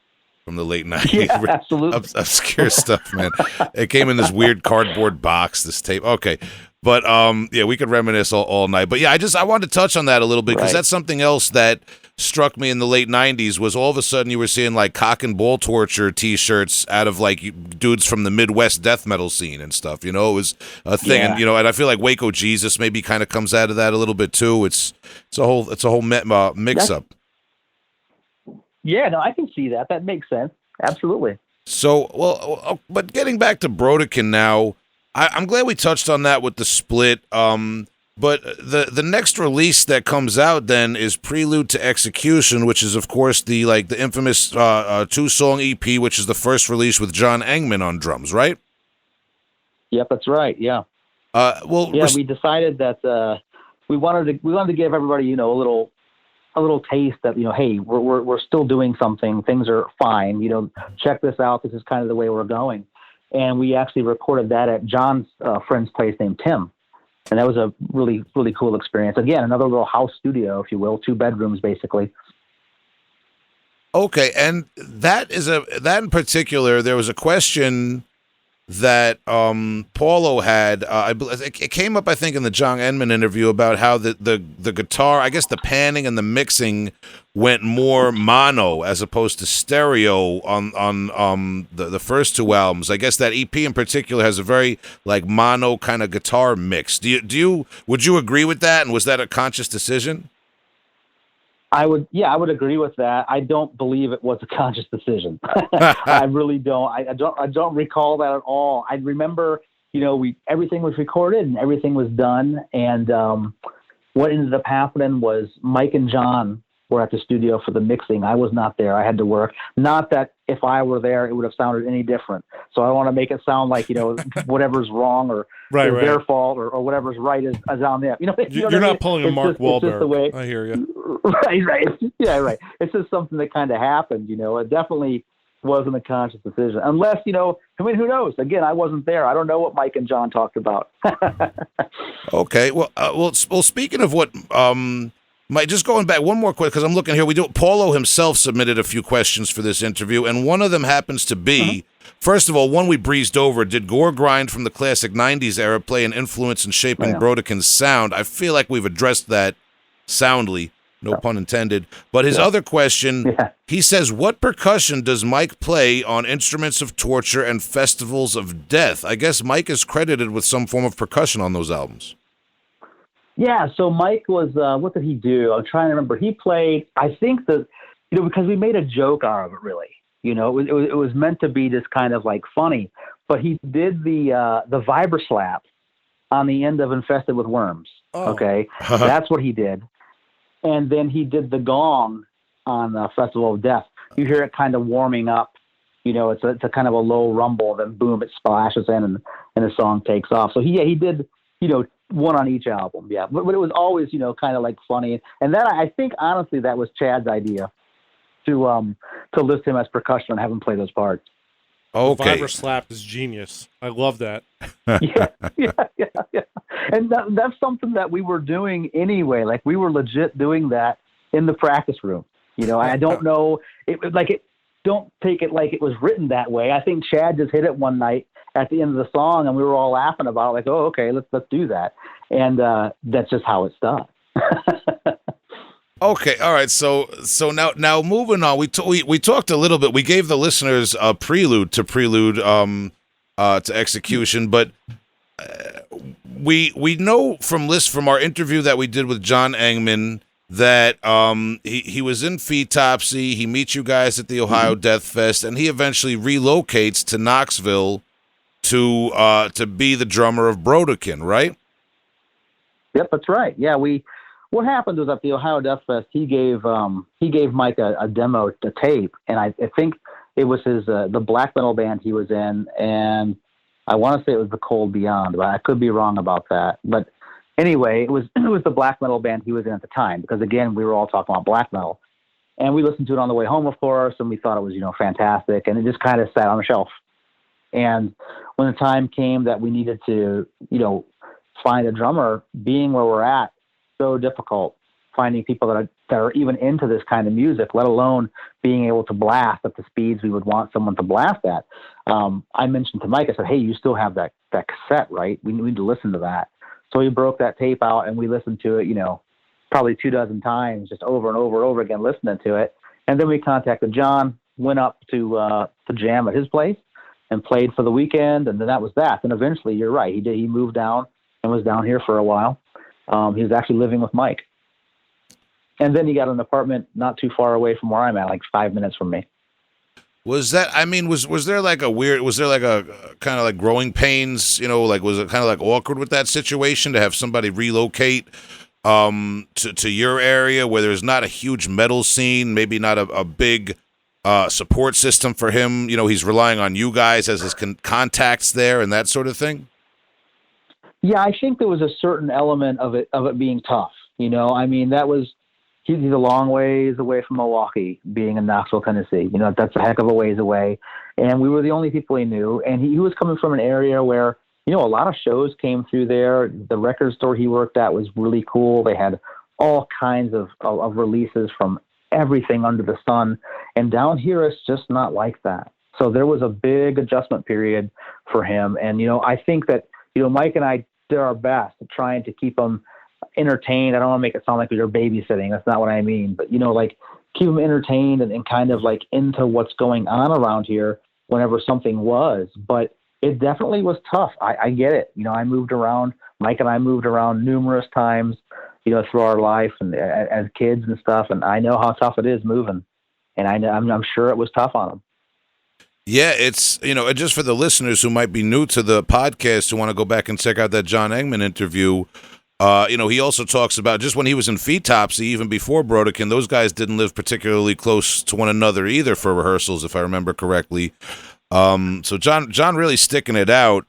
[SPEAKER 1] from the late 90s.
[SPEAKER 3] Yeah, absolutely.
[SPEAKER 1] Obscure stuff, man. It came in this weird cardboard box, this tape. Okay. But yeah, we could reminisce all night. But yeah, I wanted to touch on that a little bit because that's something else that struck me in the late 90s was all of a sudden you were seeing like cock and ball torture t-shirts out of like dudes from the Midwest death metal scene and stuff. It was a thing.
[SPEAKER 3] Yeah.
[SPEAKER 1] And, and I feel like Waco Jesus maybe kind of comes out of that a little bit too. It's a whole mix up.
[SPEAKER 3] Yeah, no, I can see that. That makes sense. Absolutely.
[SPEAKER 1] So, but getting back to Brodequin now, I'm glad we touched on that with the split. But the next release that comes out then is Prelude to Execution, which is of course the infamous 2-song EP, which is the first release with John Engman on drums, right?
[SPEAKER 3] Yep, that's right. Yeah. We decided that we wanted to give everybody a little taste that hey, we're still doing something. Things are fine. Check this out. This is kind of the way we're going. And we actually recorded that at John's friend's place named Tim. And that was a really, really cool experience. Again, another little house studio, if you will, 2 bedrooms, basically.
[SPEAKER 1] Okay. And that in particular, there was a question that Paulo had. It came up, I think, in the John Engman interview about how the guitar, I guess the panning and the mixing went more mono as opposed to stereo on the first 2 albums. I guess that EP in particular has a very mono kind of guitar mix. Would you agree with that? And was that a conscious decision?
[SPEAKER 3] I would agree with that. I don't believe it was a conscious decision. I really don't. I don't recall that at all. I remember, everything was recorded and everything was done. And what ended up happening was Mike and John were at the studio for the mixing. I was not there. I had to work. Not that if I were there, it would have sounded any different. So I don't want to make it sound like, whatever's wrong or their fault or whatever's right is on them.
[SPEAKER 2] You're not pulling a Mark Wahlberg. I hear you.
[SPEAKER 3] Right. Yeah, right. It's just something that kind of happened, It definitely wasn't a conscious decision. Unless, who knows? Again, I wasn't there. I don't know what Mike and John talked about.
[SPEAKER 1] Okay. Well, speaking of what Mike, just going back one more quick, because I'm looking here. Paulo himself submitted a few questions for this interview, and one of them happens to be, first of all, one we breezed over. Did gore grind from the classic 90s era play an influence in shaping Brodequin's sound? I feel like we've addressed that soundly, no pun intended. But his other question, he says, what percussion does Mike play on Instruments of Torture and Festivals of Death? I guess Mike is credited with some form of percussion on those albums.
[SPEAKER 3] Yeah, so Mike was, what did he do? I'm trying to remember. He played, I think because we made a joke out of it, really. It was meant to be just kind of funny. But he did the vibra slap on the end of Infested with Worms. Oh. Okay, that's what he did. And then he did the gong on Festival of Death. You hear it kind of warming up. It's a kind of a low rumble, then boom, it splashes in and the song takes off. So he did, one on each album, yeah. But it was always, kind of funny. And then I think, honestly, that was Chad's idea to list him as percussion and have him play those parts.
[SPEAKER 1] Okay.
[SPEAKER 2] The vibra slap is genius. I love that. Yeah.
[SPEAKER 3] And that's something that we were doing anyway. We were legit doing that in the practice room. I don't know. Don't take it like it was written that way. I think Chad just hit it one night at the end of the song, and we were all laughing about it, oh, okay, let's do that. And that's just how it's done.
[SPEAKER 1] Okay, all right. So now moving on, we talked a little bit. We gave the listeners a prelude to Execution, but we know from our interview that we did with John Engman that he was in Fetopsy. He meets you guys at the Ohio Death Fest, and he eventually relocates to Knoxville to be the drummer of Brodequin, right?
[SPEAKER 3] Yep, that's right. Yeah, what happened was at the Ohio Death Fest, he gave Mike a demo, a tape, and I think it was his the black metal band he was in, and I want to say it was the Cold Beyond, but I could be wrong about that. But Anyway, it was it was the black metal band he was in at the time, because again, we were all talking about black metal, and we listened to it on the way home, of course, and we thought it was fantastic, and it just kind of sat on the shelf. And when the time came that we needed to find a drummer, being where we're at, so difficult finding people that are even into this kind of music, let alone being able to blast at the speeds we would want someone to blast at. I mentioned to Mike, I said, hey, you still have that cassette, right? We need to listen to that. So he broke that tape out and we listened to it, probably 24 times, just over and over and over again, listening to it. And then we contacted John, went up to jam at his place and played for the weekend. And then that was that. And eventually, you're right, he moved down and was down here for a while. He was actually living with Mike. And then he got an apartment not too far away from where I'm at, like 5 minutes from me.
[SPEAKER 1] Was that, I mean, was there like was there like a kind of like growing pains, was it kind of like awkward with that situation to have somebody relocate to your area where there's not a huge metal scene, maybe not a big support system for him? He's relying on you guys as his contacts there and that sort of thing?
[SPEAKER 3] Yeah, I think there was a certain element of it being tough. I mean, he's a long ways away from Milwaukee, being in Knoxville, Tennessee. That's a heck of a ways away. And we were the only people he knew. And he was coming from an area where, a lot of shows came through there. The record store he worked at was really cool. They had all kinds of releases from everything under the sun. And down here, it's just not like that. So there was a big adjustment period for him. And, I think that, Mike and I did our best at trying to keep him entertained. I don't want to make it sound like we were babysitting. That's not what I mean. But, keep him entertained and kind of like into what's going on around here whenever something was. But it definitely was tough. I get it. I moved around. Mike and I moved around numerous times, through our life and as kids and stuff. And I know how tough it is moving. And I'm sure it was tough on him.
[SPEAKER 1] Yeah, it's, just for the listeners who might be new to the podcast who want to go back and check out that John Engman interview, he also talks about just when he was in Phetopsy, even before Brodequin, those guys didn't live particularly close to one another either for rehearsals, if I remember correctly. So John really sticking it out.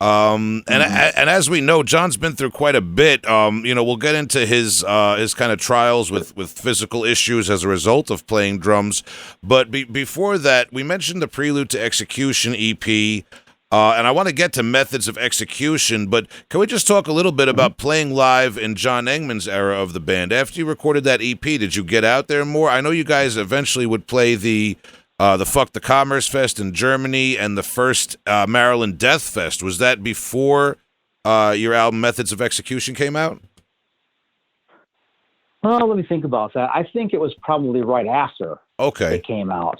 [SPEAKER 1] And as we know, John's been through quite a bit. We'll get into his kind of trials with physical issues as a result of playing drums. But before that, we mentioned the Prelude to Execution EP. And I want to get to methods of execution, but can we just talk a little bit about playing live in John Engman's era of the band? After you recorded that EP, did you get out there more? I know you guys eventually would play the Fuck the Commerce Fest in Germany and the first Maryland Death Fest. Was that before your album Methods of Execution came out?
[SPEAKER 3] Well, let me think about that. I think it was probably right after it came out.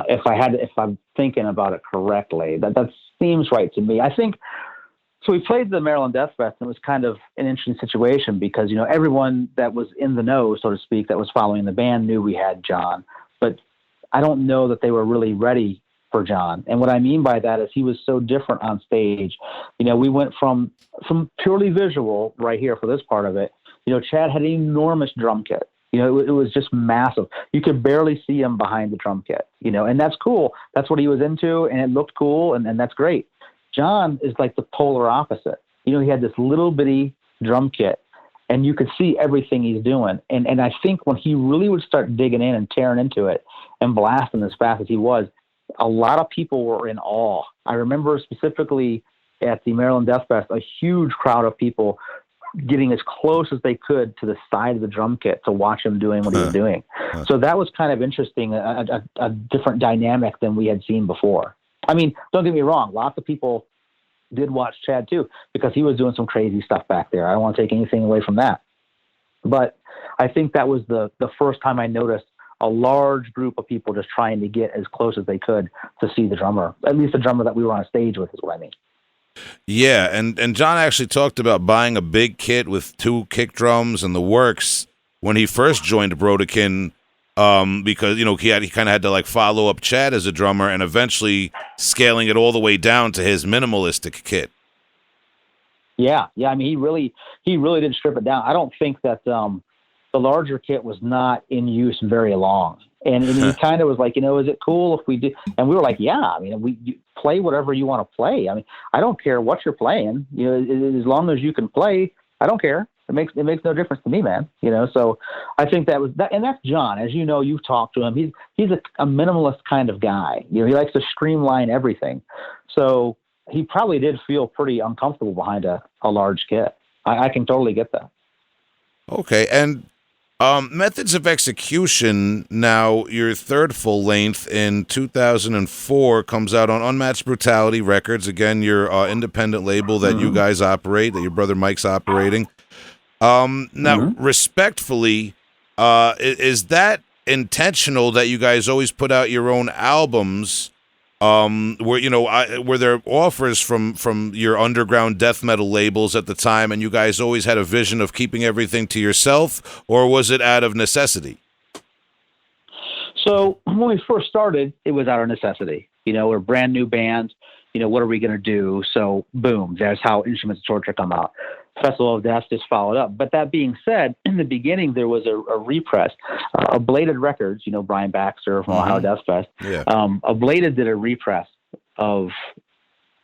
[SPEAKER 3] If I'm thinking about it correctly, that seems right to me. I think so. We played the Maryland Death Fest, and it was kind of an interesting situation because everyone that was in the know, so to speak, that was following the band knew we had John, but I don't know that they were really ready for John. And what I mean by that is he was so different on stage. We went from purely visual right here for this part of it. Chad had an enormous drum kit. It was just massive. You could barely see him behind the drum kit, and that's cool. That's what he was into, and it looked cool, and that's great. John is like the polar opposite. He had this little bitty drum kit, and you could see everything he's doing. And I think when he really would start digging in and tearing into it and blasting as fast as he was, a lot of people were in awe. I remember specifically at the Maryland Death Fest, a huge crowd of people getting as close as they could to the side of the drum kit to watch him doing what he was doing. So that was kind of interesting, a different dynamic than we had seen before. I mean, don't get me wrong. Lots of people did watch Chad too, because he was doing some crazy stuff back there. I don't want to take anything away from that. But I think that was the first time I noticed a large group of people just trying to get as close as they could to see the drummer, at least the drummer that we were on stage with is what I mean.
[SPEAKER 1] Yeah, and John actually talked about buying a big kit with 2 kick drums and the works when he first joined Brodequin, because he kind of had to like follow up Chad as a drummer and eventually scaling it all the way down to his minimalistic kit.
[SPEAKER 3] Yeah. I mean, he really did strip it down. I don't think that the larger kit was not in use very long. And he kind of was like, is it cool if we do? And we were like, yeah. I mean, you play whatever you want to play. I mean, I don't care what you're playing. As long as you can play, I don't care. It makes no difference to me, man. So I think that was that, and that's John. As you know, you've talked to him. He's a minimalist kind of guy. He likes to streamline everything. So he probably did feel pretty uncomfortable behind a large kit. I can totally get that.
[SPEAKER 1] Okay, and Methods of Execution, now your third full length in 2004, comes out on Unmatched Brutality Records. Again, your independent label that you guys operate, that your brother Mike's operating. Now, respectfully, is that intentional that you guys always put out your own albums? Were there offers from your underground death metal labels at the time, and you guys always had a vision of keeping everything to yourself, or was it out of necessity?
[SPEAKER 3] So when we first started, it was out of necessity. We're a brand new band. What are we going to do? So boom, there's how Instruments of Torture come out. Festival of Death just followed up. But that being said, in the beginning, there was a repress. Ablated Records, Brian Baxter from Ohio Death Fest.
[SPEAKER 1] Yeah.
[SPEAKER 3] Ablated did a repress of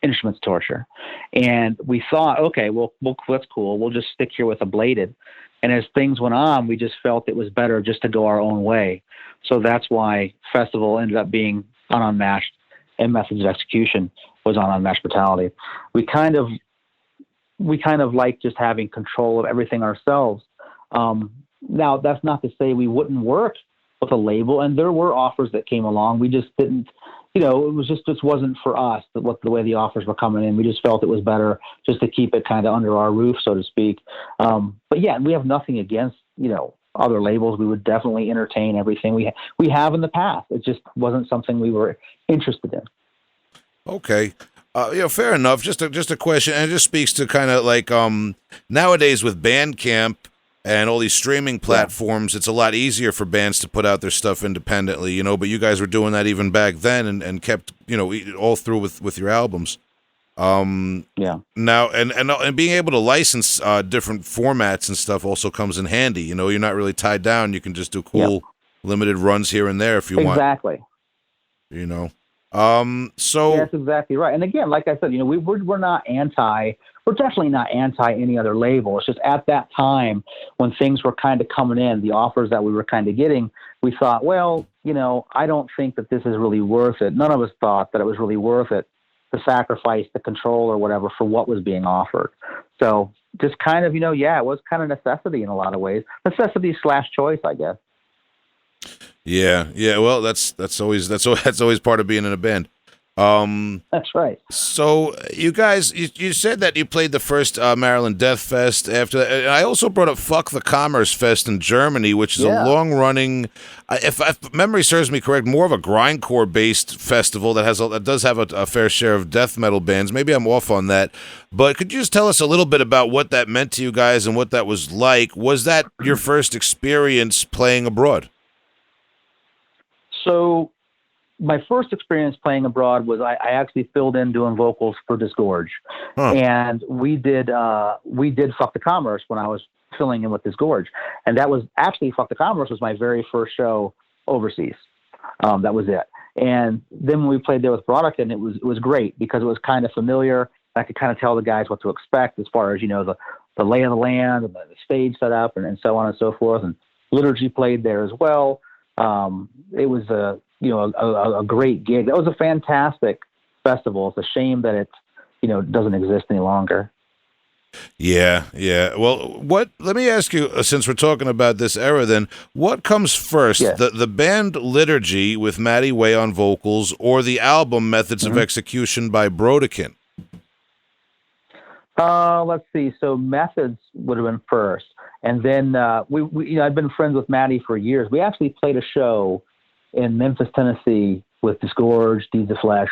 [SPEAKER 3] Instruments of Torture. And we thought, okay, well, that's cool. We'll just stick here with Ablated. And as things went on, we just felt it was better just to go our own way. So that's why Festival ended up being on Unmatched, and Methods of Execution was on Unmatched Brutality. We kind of like just having control of everything ourselves. Now, that's not to say we wouldn't work with a label, and there were offers that came along. We just didn't, it was just wasn't for us the way the offers were coming in. We just felt it was better just to keep it kind of under our roof, so to speak. But yeah, we have nothing against, other labels. We would definitely entertain everything we have in the past. It just wasn't something we were interested in.
[SPEAKER 1] Okay. Fair enough. Just a question, and it just speaks to kind of like nowadays with Bandcamp and all these streaming platforms, it's a lot easier for bands to put out their stuff independently, but you guys were doing that even back then and kept, all through with your albums. Now, and being able to license different formats and stuff also comes in handy. You're not really tied down. You can just do cool limited runs here and there if you want.
[SPEAKER 3] Exactly.
[SPEAKER 1] So
[SPEAKER 3] that's exactly right. And again, like I said, we're not we're definitely not anti any other label. It's just at that time when things were kind of coming in, the offers that we were kind of getting, we thought, well, I don't think that this is really worth it. None of us thought that it was really worth it to sacrifice the control or whatever for what was being offered. So just kind of, it was kind of necessity in a lot of ways. Necessity / choice, I guess.
[SPEAKER 1] Yeah. Well, that's always part of being in a band.
[SPEAKER 3] That's right.
[SPEAKER 1] So you guys, you said that you played the first Maryland Death Fest. After that, and I also brought up Fuck the Commerce Fest in Germany, which is a long-running, if memory serves me correct, more of a grindcore-based festival that does have a fair share of death metal bands. Maybe I'm off on that, but could you just tell us a little bit about what that meant to you guys and what that was like? Was that your first experience playing abroad?
[SPEAKER 3] So my first experience playing abroad was I actually filled in doing vocals for Disgorge. And we did Fuck the Commerce when I was filling in with Disgorge. And that was actually, Fuck the Commerce was my very first show overseas. That was it. And then when we played there with Brodequin, it was great because it was kind of familiar. I could kind of tell the guys what to expect as far as, the lay of the land and the stage set up and so on and so forth. And Liturgy played there as well. It was a great gig. That was a fantastic festival. It's a shame that it, doesn't exist any longer.
[SPEAKER 1] Yeah. Well, let me ask you, since we're talking about this era then, what comes first, the band Liturgy with Matty Way on vocals or the album Methods of Execution by Brodequin?
[SPEAKER 3] Let's see. So Methods would have been first. And then I've been friends with Matty for years. We actually played a show in Memphis, Tennessee with Disgorge, Deeds of Flesh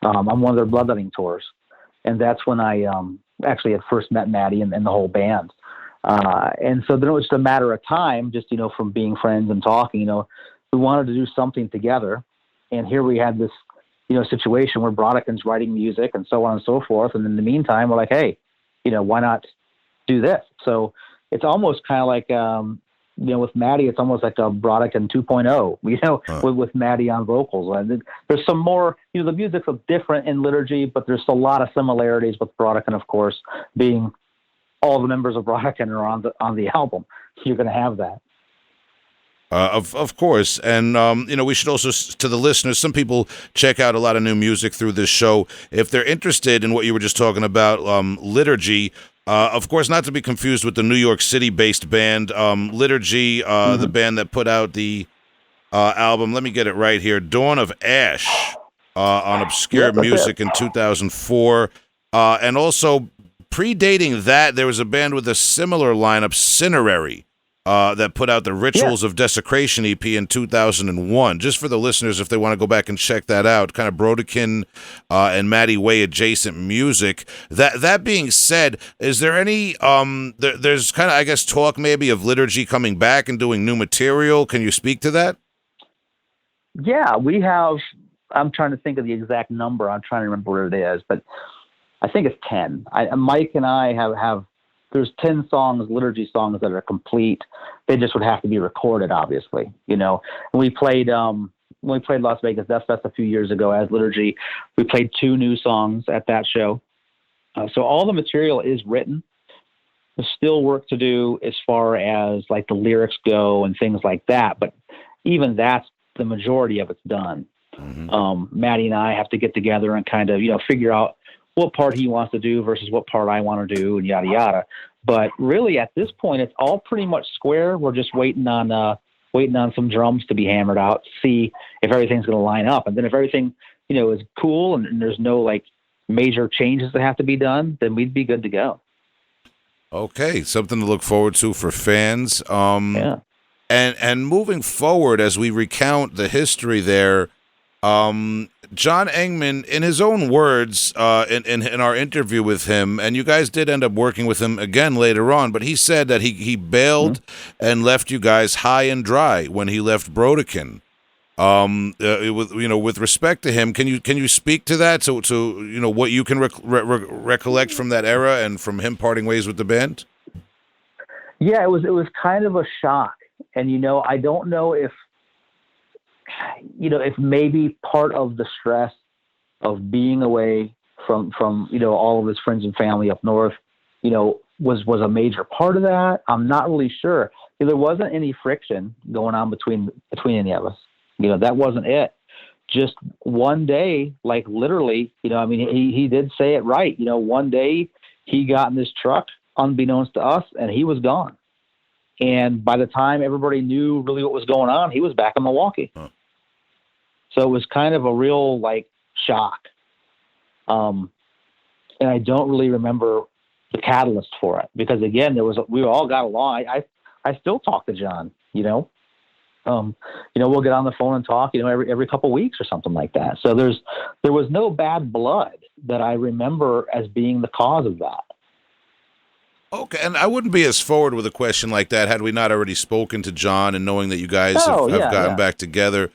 [SPEAKER 3] on one of their bloodletting tours. And that's when I actually had first met Matty and the whole band. And so then it was just a matter of time, just, from being friends and talking, we wanted to do something together. And here we had this, situation where Brodequin's writing music and so on and so forth. And in the meantime, we're like, hey, why not do this? So it's almost kind of like, with Matty, it's almost like a Brodequin 2.0, with Matty on vocals. And there's some more, the music's different in Liturgy, but there's a lot of similarities with Brodequin, of course, being, all the members of Brodequin are on the album. You're going to have that.
[SPEAKER 1] Of course, and we should also, to the listeners, some people check out a lot of new music through this show. If they're interested in what you were just talking about, Liturgy, of course, not to be confused with the New York City-based band Liturgy, the band that put out the album. Let me get it right here: Dawn of Ash on Obscure Music in 2004, and also predating that, there was a band with a similar lineup, Cinerary. That put out the Rituals of Desecration EP in 2001. Just for the listeners, if they want to go back and check that out, kind of Brodequin and Matty Way adjacent music. That being said, is there any, there's kind of, I guess, talk maybe of Liturgy coming back and doing new material. Can you speak to that?
[SPEAKER 3] Yeah, we have, I'm trying to think of the exact number. I'm trying to remember what it is, but I think it's 10. Mike and I have there's 10 songs, Liturgy songs that are complete. They just would have to be recorded, obviously. And we played when we played Las Vegas Death Fest a few years ago as Liturgy. We played 2 new songs at that show. So all the material is written. There's still work to do as far as like the lyrics go and things like that. But even that's the majority of it's done. Maddie and I have to get together and kind of, figure out what part he wants to do versus what part I want to do and yada, yada. But really at this point, it's all pretty much square. We're just waiting on some drums to be hammered out to see if everything's going to line up. And then if everything, is cool and there's no like major changes that have to be done, then we'd be good to go.
[SPEAKER 1] Okay. Something to look forward to for fans. Yeah. And moving forward, as we recount the history there, John Engman, in his own words, in our interview with him, and you guys did end up working with him again later on, but he said that he bailed and left you guys high and dry when he left Brodequin. With respect to him, can you speak to that? So what you can recollect from that era and from him parting ways with the band?
[SPEAKER 3] Yeah, it was kind of a shock, and I don't know if maybe part of the stress of being away from all of his friends and family up north, was a major part of that. I'm not really sure. There wasn't any friction going on between any of us. That wasn't it. Just one day, like literally, he did say it right. One day he got in this truck unbeknownst to us and he was gone. And by the time everybody knew really what was going on, he was back in Milwaukee. So it was kind of a real like shock. And I don't really remember the catalyst for it because again, we all got along. I still talk to John, we'll get on the phone and talk, every couple of weeks or something like that. So there was no bad blood that I remember as being the cause of that.
[SPEAKER 1] Okay, and I wouldn't be as forward with a question like that had we not already spoken to John and knowing that you guys have gotten back together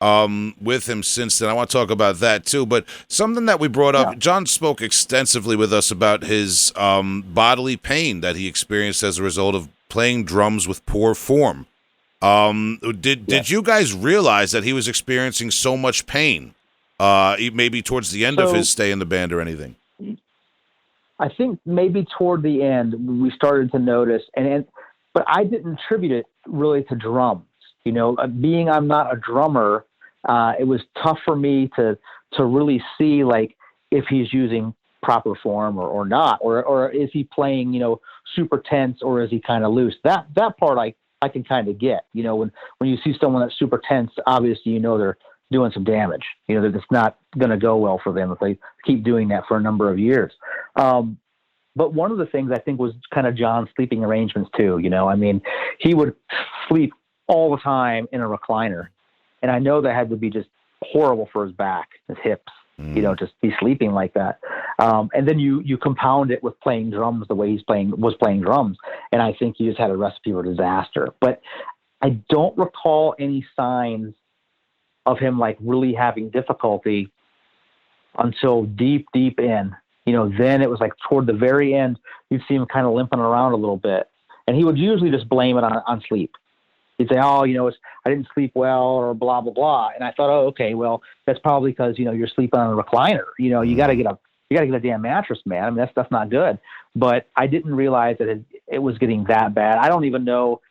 [SPEAKER 1] with him since then. I want to talk about that too, but something that we brought up, John spoke extensively with us about his bodily pain that he experienced as a result of playing drums with poor form. Did you guys realize that he was experiencing so much pain, maybe towards the end of his stay in the band or anything?
[SPEAKER 3] I think maybe toward the end we started to notice, but I didn't attribute it really to drums. Being I'm not a drummer, it was tough for me to really see like if he's using proper form or not, or is he playing super tense or is he kind of loose? That part I can kind of get. When you see someone that's super tense, obviously they're doing some damage. That it's not going to go well for them if they keep doing that for a number of years. But one of the things I think was kind of John's sleeping arrangements too. He would sleep all the time in a recliner. And I know that had to be just horrible for his back, his hips, just be sleeping like that. And then you compound it with playing drums the way was playing drums. And I think he just had a recipe for disaster. But I don't recall any signs of him like really having difficulty until deep in. Then it was like toward the very end, you'd see him kind of limping around a little bit. And he would usually just blame it on sleep. He'd say, I didn't sleep well or blah, blah, blah. And I thought, okay, well, that's probably because, you're sleeping on a recliner. You got to get you got to get a damn mattress, man. I mean, that's not good. But I didn't realize that it was getting that bad. I don't even know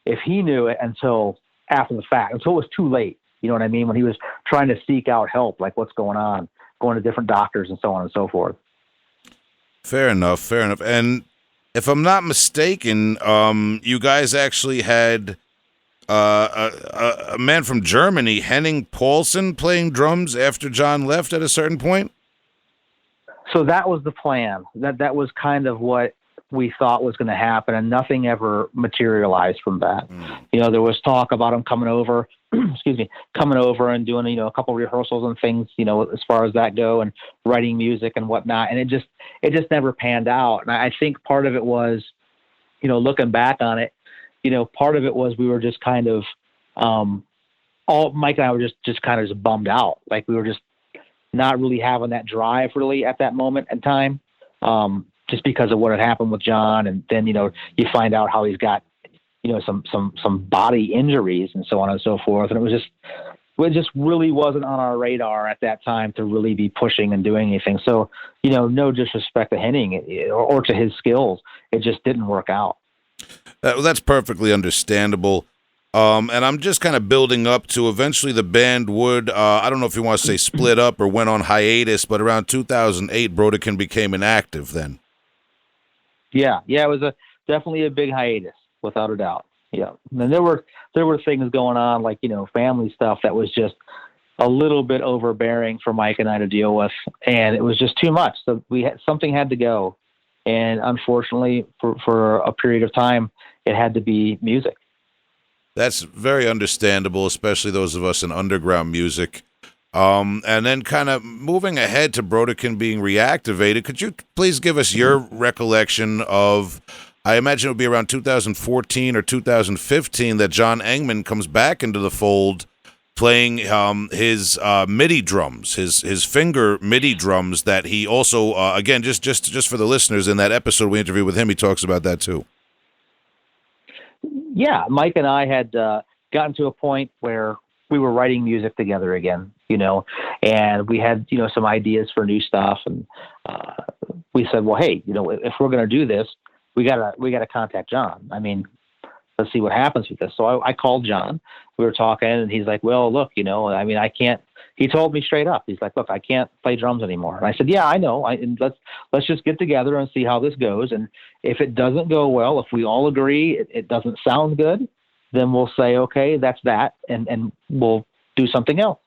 [SPEAKER 3] if he knew it until after the fact, until it was too late. You know what I mean? When he was trying to seek out help, like what's going on, going to different doctors and so on and so forth.
[SPEAKER 1] Fair enough, fair enough. And if I'm not mistaken, you guys actually had a man from Germany, Henning Paulson, playing drums after John left at a certain point?
[SPEAKER 3] So that was the plan. That was kind of what we thought was going to happen, and nothing ever materialized from that. You know, there was talk about him coming over, coming over and doing, you know, a couple rehearsals and things, you know, as far as that go, and writing music and whatnot. And it just never panned out. And I think part of it was, you know, looking back on it, you know, part of it was we were just kind of, Mike and I were just kind of just bummed out. Like we were just not really having that drive really at that moment in time. Just because of what had happened with John. And then, you know, you find out how he's got, you know, some body injuries and so on and so forth. And it just really wasn't on our radar at that time to really be pushing and doing anything. So, you know, no disrespect to Henning or to his skills. It just didn't work out.
[SPEAKER 1] That's perfectly understandable. And I'm just kind of building up to eventually the band would, I don't know if you want to say split up or went on hiatus, but around 2008, Brodequin became inactive then.
[SPEAKER 3] Yeah, it was definitely a big hiatus, without a doubt. Yeah, and there were things going on, like, you know, family stuff that was just a little bit overbearing for Mike and I to deal with, and it was just too much. So something had to go, and unfortunately, for a period of time, it had to be music.
[SPEAKER 1] That's very understandable, especially those of us in underground music. And then kind of moving ahead to Brodequin being reactivated, could you please give us your recollection of, I imagine it would be around 2014 or 2015 that John Engman comes back into the fold playing his MIDI drums, his finger MIDI drums that he also, again, just for the listeners, in that episode we interviewed with him, he talks about that too.
[SPEAKER 3] Yeah, Mike and I had gotten to a point where we were writing music together again, you know, and we had, you know, some ideas for new stuff. And we said, well, hey, you know, if we're going to do this, we gotta contact John. I mean, let's see what happens with this. So I called John. We were talking, and he's like, well, look, you know, I mean, I can't. He told me straight up. He's like, look, I can't play drums anymore. And I said, yeah, I know. And let's just get together and see how this goes. And if it doesn't go well, if we all agree it doesn't sound good, then we'll say, okay, that's that, and we'll do something else.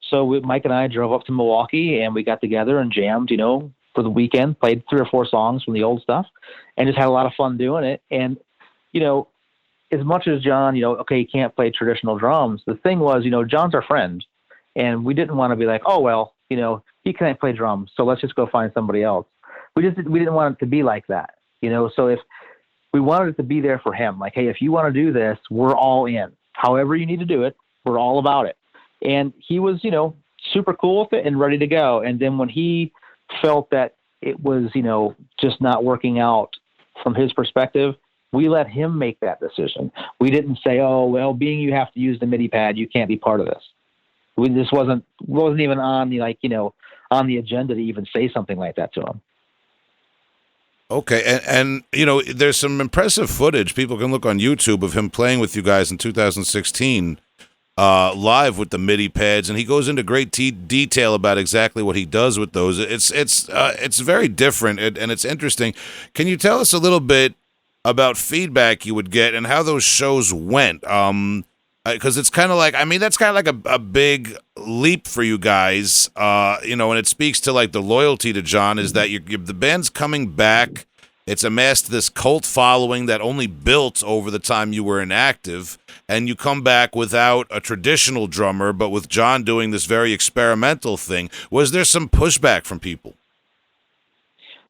[SPEAKER 3] So Mike and I drove up to Milwaukee, and we got together and jammed, you know, for the weekend, played 3 or 4 songs from the old stuff, and just had a lot of fun doing it. And, you know, as much as John, you know, okay, he can't play traditional drums, the thing was, you know, John's our friend, and we didn't want to be like, oh, well, you know, he can't play drums, so let's just go find somebody else. We didn't want it to be like that, you know. So if we wanted it to be there for him, like, hey, if you want to do this, we're all in. However you need to do it, we're all about it. And he was, you know, super cool with it and ready to go. And then when he felt that it was, you know, just not working out from his perspective, we let him make that decision. We didn't say, oh, well, being you have to use the MIDI pad, you can't be part of this. This wasn't even on the, like, you know, on the agenda to even say something like that to him.
[SPEAKER 1] Okay, and you know, there's some impressive footage. People can look on YouTube of him playing with you guys in 2016 live with the MIDI pads, and he goes into great detail about exactly what he does with those. It's very different, and it's interesting. Can you tell us a little bit about feedback you would get and how those shows went? Because it's kind of like, I mean, that's kind of like a big leap for you guys, you know, and it speaks to like the loyalty to John is that the band's coming back. It's amassed this cult following that only built over the time you were inactive, and you come back without a traditional drummer, but with John doing this very experimental thing. Was there some pushback from people?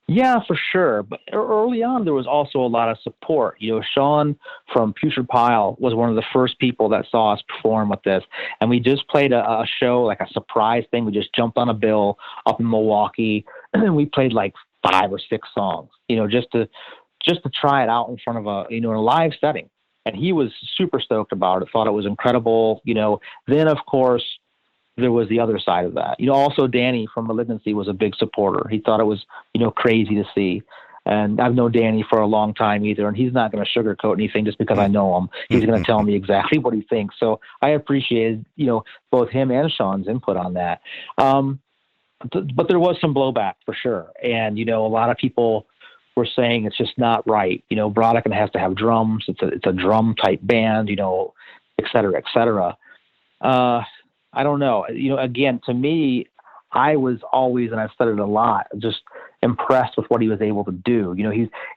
[SPEAKER 3] Yeah, for sure. But early on, there was also a lot of support. You know, Sean from Putrid Pile was one of the first people that saw us perform with this. And we just played a show, like a surprise thing. We just jumped on a bill up in Milwaukee, and we played like 5 or 6 songs, you know, just to try it out in front of a, you know, in a live setting. And he was super stoked about it, thought it was incredible. You know, then of course, there was the other side of that. Also Danny from Malignancy was a big supporter. He thought it was, crazy to see. And I've known Danny for a long time either, and he's not going to sugarcoat anything just because I know him. He's going to tell me exactly what he thinks. So I appreciated, both him and Sean's input on that. But there was some blowback for sure. And, a lot of people were saying it's just not right. Brodequin has to have drums. It's a drum type band, et cetera, et cetera. I don't know. Again, to me, I was always, and I've said it a lot, just impressed with what he was able to do.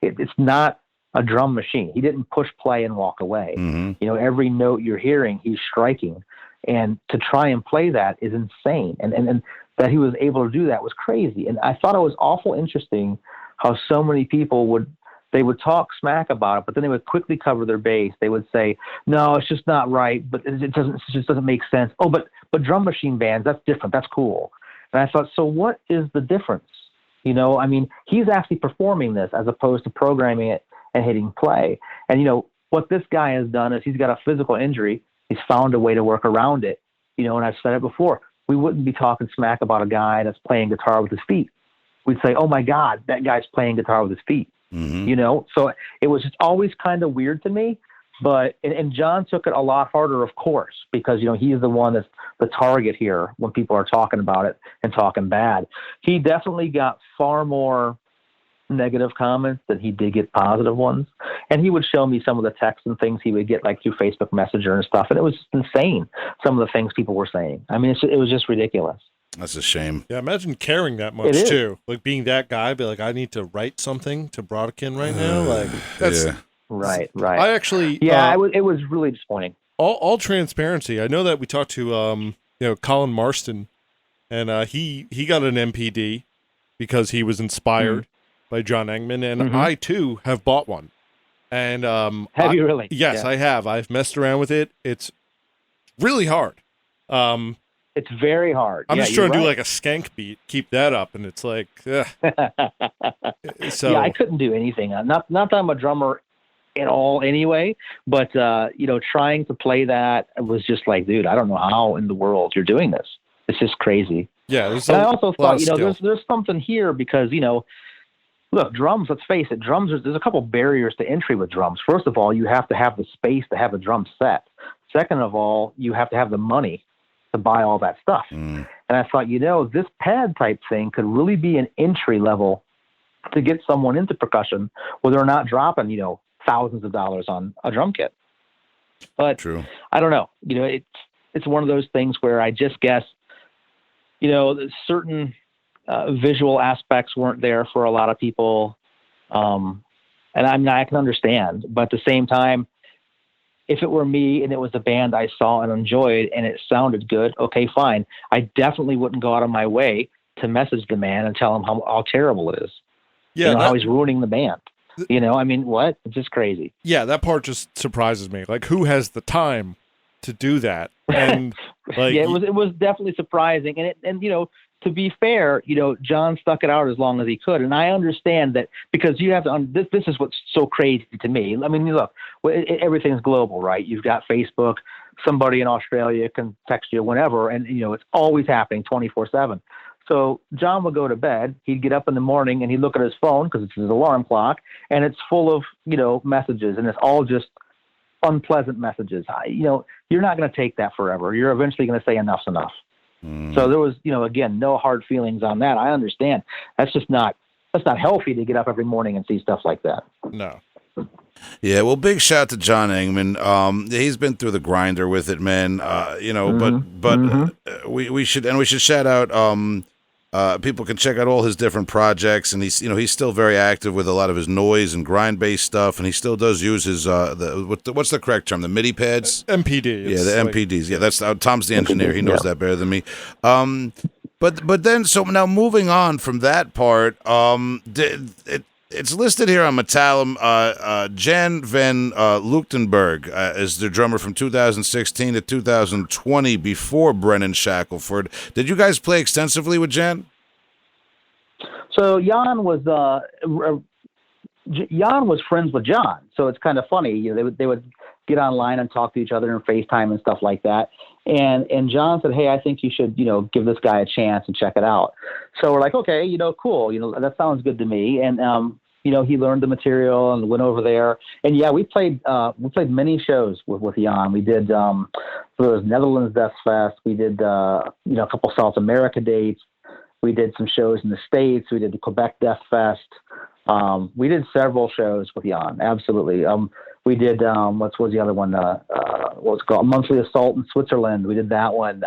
[SPEAKER 3] It's not a drum machine. He didn't push play and walk away.
[SPEAKER 1] Mm-hmm.
[SPEAKER 3] Every note you're hearing, he's striking. And to try and play that is insane. And that he was able to do that was crazy. And I thought it was awful interesting how so many people would talk smack about it, but then they would quickly cover their base. They would say, no, it's just not right, but it just doesn't make sense. Oh, but drum machine bands, that's different. That's cool. And I thought, so what is the difference? He's actually performing this as opposed to programming it and hitting play. And, what this guy has done is he's got a physical injury. He's found a way to work around it. And I've said it before, we wouldn't be talking smack about a guy that's playing guitar with his feet. We'd say, oh my God, that guy's playing guitar with his feet.
[SPEAKER 1] Mm-hmm.
[SPEAKER 3] So it was just always kind of weird to me. But and John took it a lot harder, of course, because he's the one that's the target here when people are talking about it and talking bad. He definitely got far more negative comments than he did get positive ones. And he would show me some of the texts and things he would get like through Facebook Messenger and stuff, and it was just insane. Some of the things people were saying. It was just ridiculous.
[SPEAKER 1] That's a shame.
[SPEAKER 2] Yeah, imagine caring that much too. Like being that guy, be like, I need to write something to Brodequin right now. Like that's.
[SPEAKER 1] Yeah.
[SPEAKER 3] Right.
[SPEAKER 2] I actually,
[SPEAKER 3] it was really disappointing.
[SPEAKER 2] All transparency. I know that we talked to, Colin Marston, and he got an MPD because he was inspired by John Engman, and I too have bought one. And
[SPEAKER 3] have you really?
[SPEAKER 2] Yes, yeah. I have. I've messed around with it. It's really hard.
[SPEAKER 3] It's very hard.
[SPEAKER 2] I'm just trying to do like a skank beat, keep that up, and it's like, so
[SPEAKER 3] I couldn't do anything. Not that I'm a drummer at all anyway, but trying to play that was just like, dude, I don't know how in the world you're doing this. It's just crazy.
[SPEAKER 2] Yeah.
[SPEAKER 3] And I also thought, there's something here because, look, drums, let's face it, drums, there's a couple barriers to entry with drums. First of all, you have to have the space to have a drum set. Second of all, you have to have the money to buy all that stuff. And I thought, this pad type thing could really be an entry level to get someone into percussion where they're not dropping, thousands of dollars on a drum kit. But
[SPEAKER 1] True.
[SPEAKER 3] I don't know. It's one of those things where I just guess, certain visual aspects weren't there for a lot of people. And I can understand, but at the same time, if it were me and it was a band I saw and enjoyed and it sounded good, okay, fine. I definitely wouldn't go out of my way to message the man and tell him how terrible it is.
[SPEAKER 2] Yeah,
[SPEAKER 3] how he's ruining the band. What? It's just crazy.
[SPEAKER 2] Yeah, that part just surprises me. Like, who has the time to do that? And like,
[SPEAKER 3] yeah, it was definitely surprising. And to be fair, John stuck it out as long as he could, and I understand that because you have to. This is what's so crazy to me. Look, everything's global, right? You've got Facebook. Somebody in Australia can text you whenever, and it's always happening 24/7. So John would go to bed. He'd get up in the morning and he'd look at his phone because it's his alarm clock, and it's full of messages, and it's all just unpleasant messages. You're not going to take that forever. You're eventually going to say enough's enough. So there was, again, no hard feelings on that. I understand. That's not healthy to get up every morning and see stuff like that.
[SPEAKER 2] No.
[SPEAKER 1] Yeah, well, big shout to John Engman. He's been through the grinder with it, man. We should shout out. People can check out all his different projects, and he's still very active with a lot of his noise and grind based stuff, and he still does use his what's the correct term? The MIDI pads?
[SPEAKER 2] MPD.
[SPEAKER 1] Yeah, the MPDs. Yeah, that's Tom's the engineer. He knows that better than me. But then so now moving on from that part, it's listed here on Metallum. Jan van Luchtenberg is the drummer from 2016 to 2020 before Brennan Shackelford. Did you guys play extensively with Jan?
[SPEAKER 3] So Jan was friends with John, so it's kind of funny. They would get online and talk to each other and FaceTime and stuff like that. And John said, hey, I think you should, give this guy a chance and check it out. So we're like, okay, cool. That sounds good to me. And, he learned the material and went over there. And yeah, we played many shows with Jan. We did, for the Netherlands Death Fest. We did, a couple South America dates. We did some shows in the States. We did the Quebec Death Fest. We did several shows with Jan. Absolutely. We did, what was the other one? What's called Monthly Assault in Switzerland. We did that one.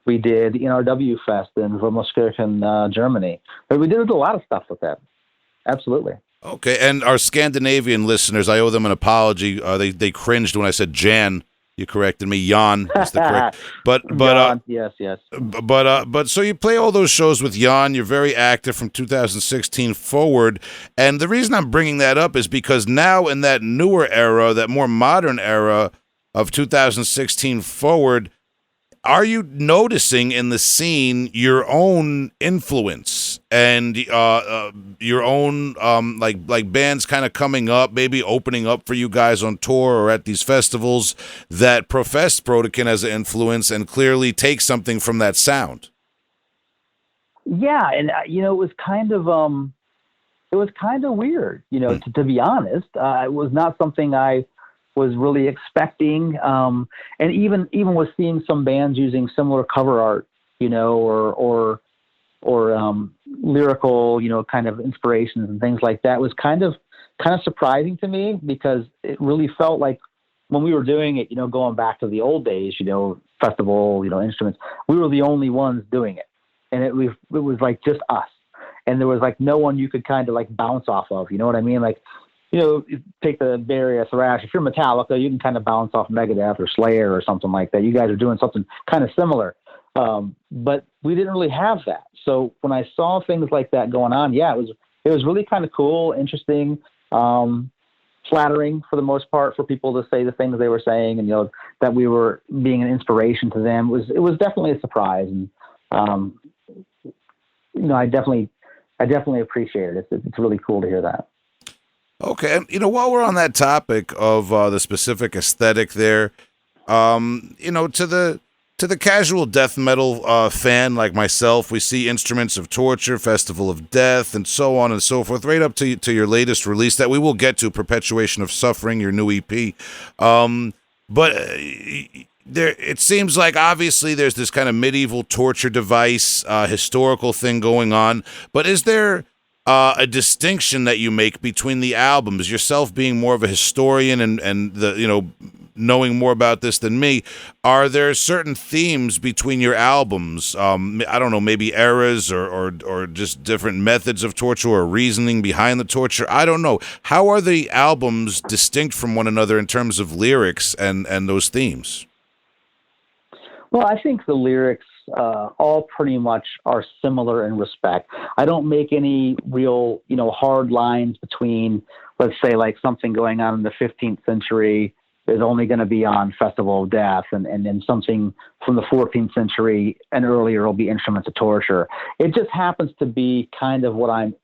[SPEAKER 3] We did NRW Fest in Wilhelmskirchen, Germany. But we did a lot of stuff with that. Absolutely.
[SPEAKER 1] Okay, and our Scandinavian listeners, I owe them an apology. They cringed when I said Jan. You corrected me. Jan is the correct. But
[SPEAKER 3] Jan, yes.
[SPEAKER 1] But so you play all those shows with Jan. You're very active from 2016 forward. And the reason I'm bringing that up is because now in that newer era, that more modern era of 2016 forward, are you noticing in the scene your own influence and your own like bands kind of coming up, maybe opening up for you guys on tour or at these festivals that profess Brodequin as an influence and clearly take something from that sound?
[SPEAKER 3] Yeah, and it was kind of weird, to be honest. It was not something I was really expecting, and even with seeing some bands using similar cover art, or lyrical, kind of inspirations and things like that, was kind of surprising to me, because it really felt like when we were doing it, going back to the old days, festival, instruments, we were the only ones doing it, and it was like just us, and there was like no one you could kind of like bounce off of, you know what I mean? Like, take the Bay Area thrash. If you're Metallica, you can kind of bounce off Megadeth or Slayer or something like that. You guys are doing something kind of similar. But we didn't really have that. So when I saw things like that going on, yeah, it was really kind of cool, interesting, flattering for the most part for people to say the things they were saying, and, that we were being an inspiration to them. It was definitely a surprise. And, I definitely appreciate it. It's really cool to hear that.
[SPEAKER 1] Okay, and while we're on that topic of the specific aesthetic there, to the casual death metal fan like myself, we see Instruments of Torture, Festival of Death, and so on and so forth, right up to your latest release that we will get to, Perpetuation of Suffering, your new EP. But it seems like obviously there's this kind of medieval torture device, historical thing going on, but is there a distinction that you make between the albums, yourself being more of a historian and the knowing more about this than me? Are there certain themes between your albums? I don't know, maybe eras or just different methods of torture or reasoning behind the torture. I don't know. How are the albums distinct from one another in terms of lyrics and those themes?
[SPEAKER 3] Well, I think the lyrics all pretty much are similar in respect. I don't make any real, hard lines between, let's say, like something going on in the 15th century is only going to be on Festival of Death, and then something from the 14th century and earlier will be Instruments of Torture. It just happens to be kind of what I'm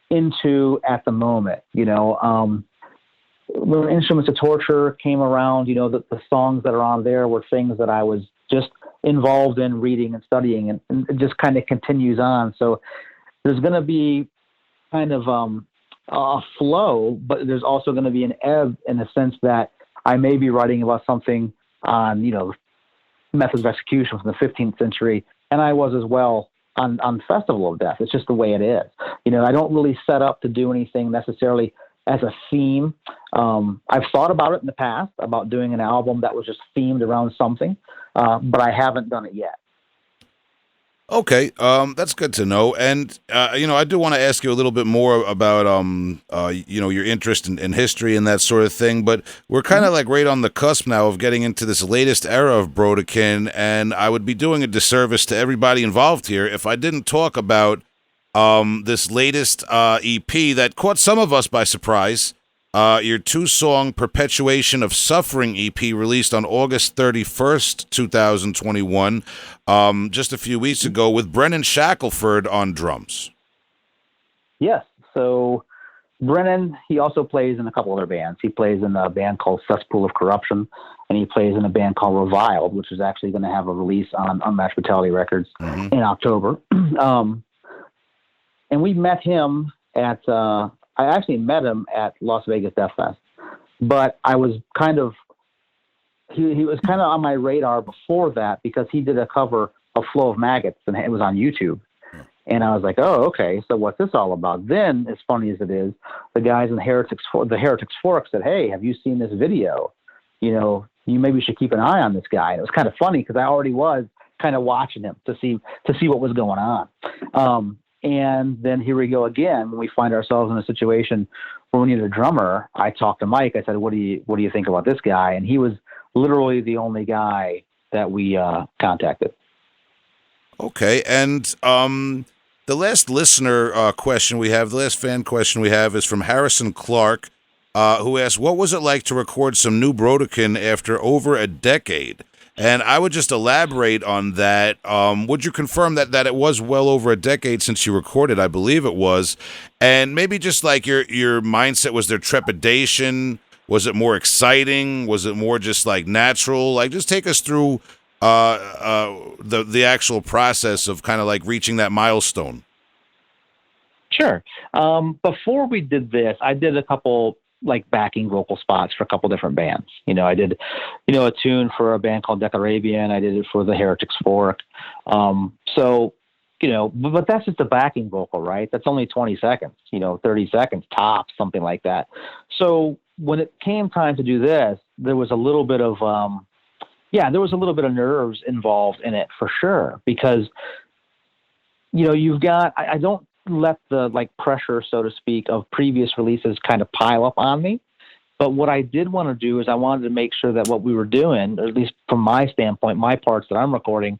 [SPEAKER 3] into at the moment. When Instruments of Torture came around, the songs that are on there were things that I was just involved in reading and studying, and it just kind of continues on. So there's going to be kind of a flow, but there's also going to be an ebb in the sense that I may be writing about something on, methods of execution from the 15th century, and I was as well on Festival of Death. It's just the way it is. I don't really set up to do anything necessarily as a theme. I've thought about it in the past, about doing an album that was just themed around something, but I haven't done it yet.
[SPEAKER 1] Okay, that's good to know. And, I do want to ask you a little bit more about, your interest in history and that sort of thing, but we're kind of like right on the cusp now of getting into this latest era of Brodequin, and I would be doing a disservice to everybody involved here if I didn't talk about this latest EP that caught some of us by surprise. Your 2-song Perpetuation of Suffering EP, released on August 31st, 2021, just a few weeks ago, with Brennan Shackelford on drums.
[SPEAKER 3] Yes. So Brennan, he also plays in a couple other bands. He plays in a band called Cesspool of Corruption, and he plays in a band called Reviled, which is actually going to have a release on Unmatched Brutality Records in October. And we met him at, I actually met him at Las Vegas Death Fest, but I was kind of, he was kind of on my radar before that because he did a cover of Flow of Maggots, and it was on YouTube. And I was like, oh, okay, so what's this all about? Then, as funny as it is, the guys in the Heretics Fork said, hey, have you seen this video? You know, you maybe should keep an eye on this guy. And it was kind of funny because I already was kind of watching him to see what was going on. And then here we go again. When we find ourselves in a situation where we need a drummer, I talked to Mike. I said, what do you think about this guy? And he was literally the only guy that we contacted.
[SPEAKER 1] Okay, and the last listener question we have, the last fan question we have is from Harrison Clark, who asked, what was it like to record some new Brodequin after over a decade? And I would just elaborate on that. Would you confirm that it was well over a decade since you recorded? I believe it was. And maybe just like your mindset, was there trepidation? Was it more exciting? Was it more just like natural? Like, just take us through the actual process of kind of like reaching that milestone.
[SPEAKER 3] Sure. Before we did this, I did a couple like backing vocal spots for a couple different bands. You know, I did, a tune for a band called Decarabian. I did it for the Heretics Fork. So, but that's just a backing vocal, right? That's only 20 seconds, 30 seconds tops, something like that. So when it came time to do this, there was a little bit of, nerves involved in it for sure, because, you've got, I don't let the pressure, so to speak, of previous releases kind of pile up on me. But what I did want to do is I wanted to make sure that what we were doing, or at least from my standpoint, my parts that I'm recording,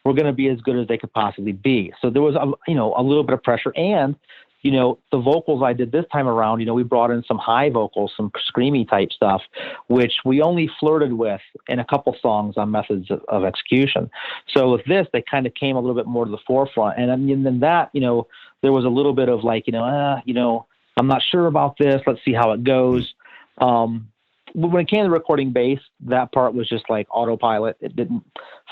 [SPEAKER 3] were going to be as good as they could possibly be. So there was, a little bit of pressure. And, the vocals I did this time around, we brought in some high vocals, some screamy type stuff, which we only flirted with in a couple songs on Methods of Execution. So with this, they kind of came a little bit more to the forefront. And then that, there was a little bit of I'm not sure about this. Let's see how it goes. When it came to recording bass, that part was just like autopilot. It didn't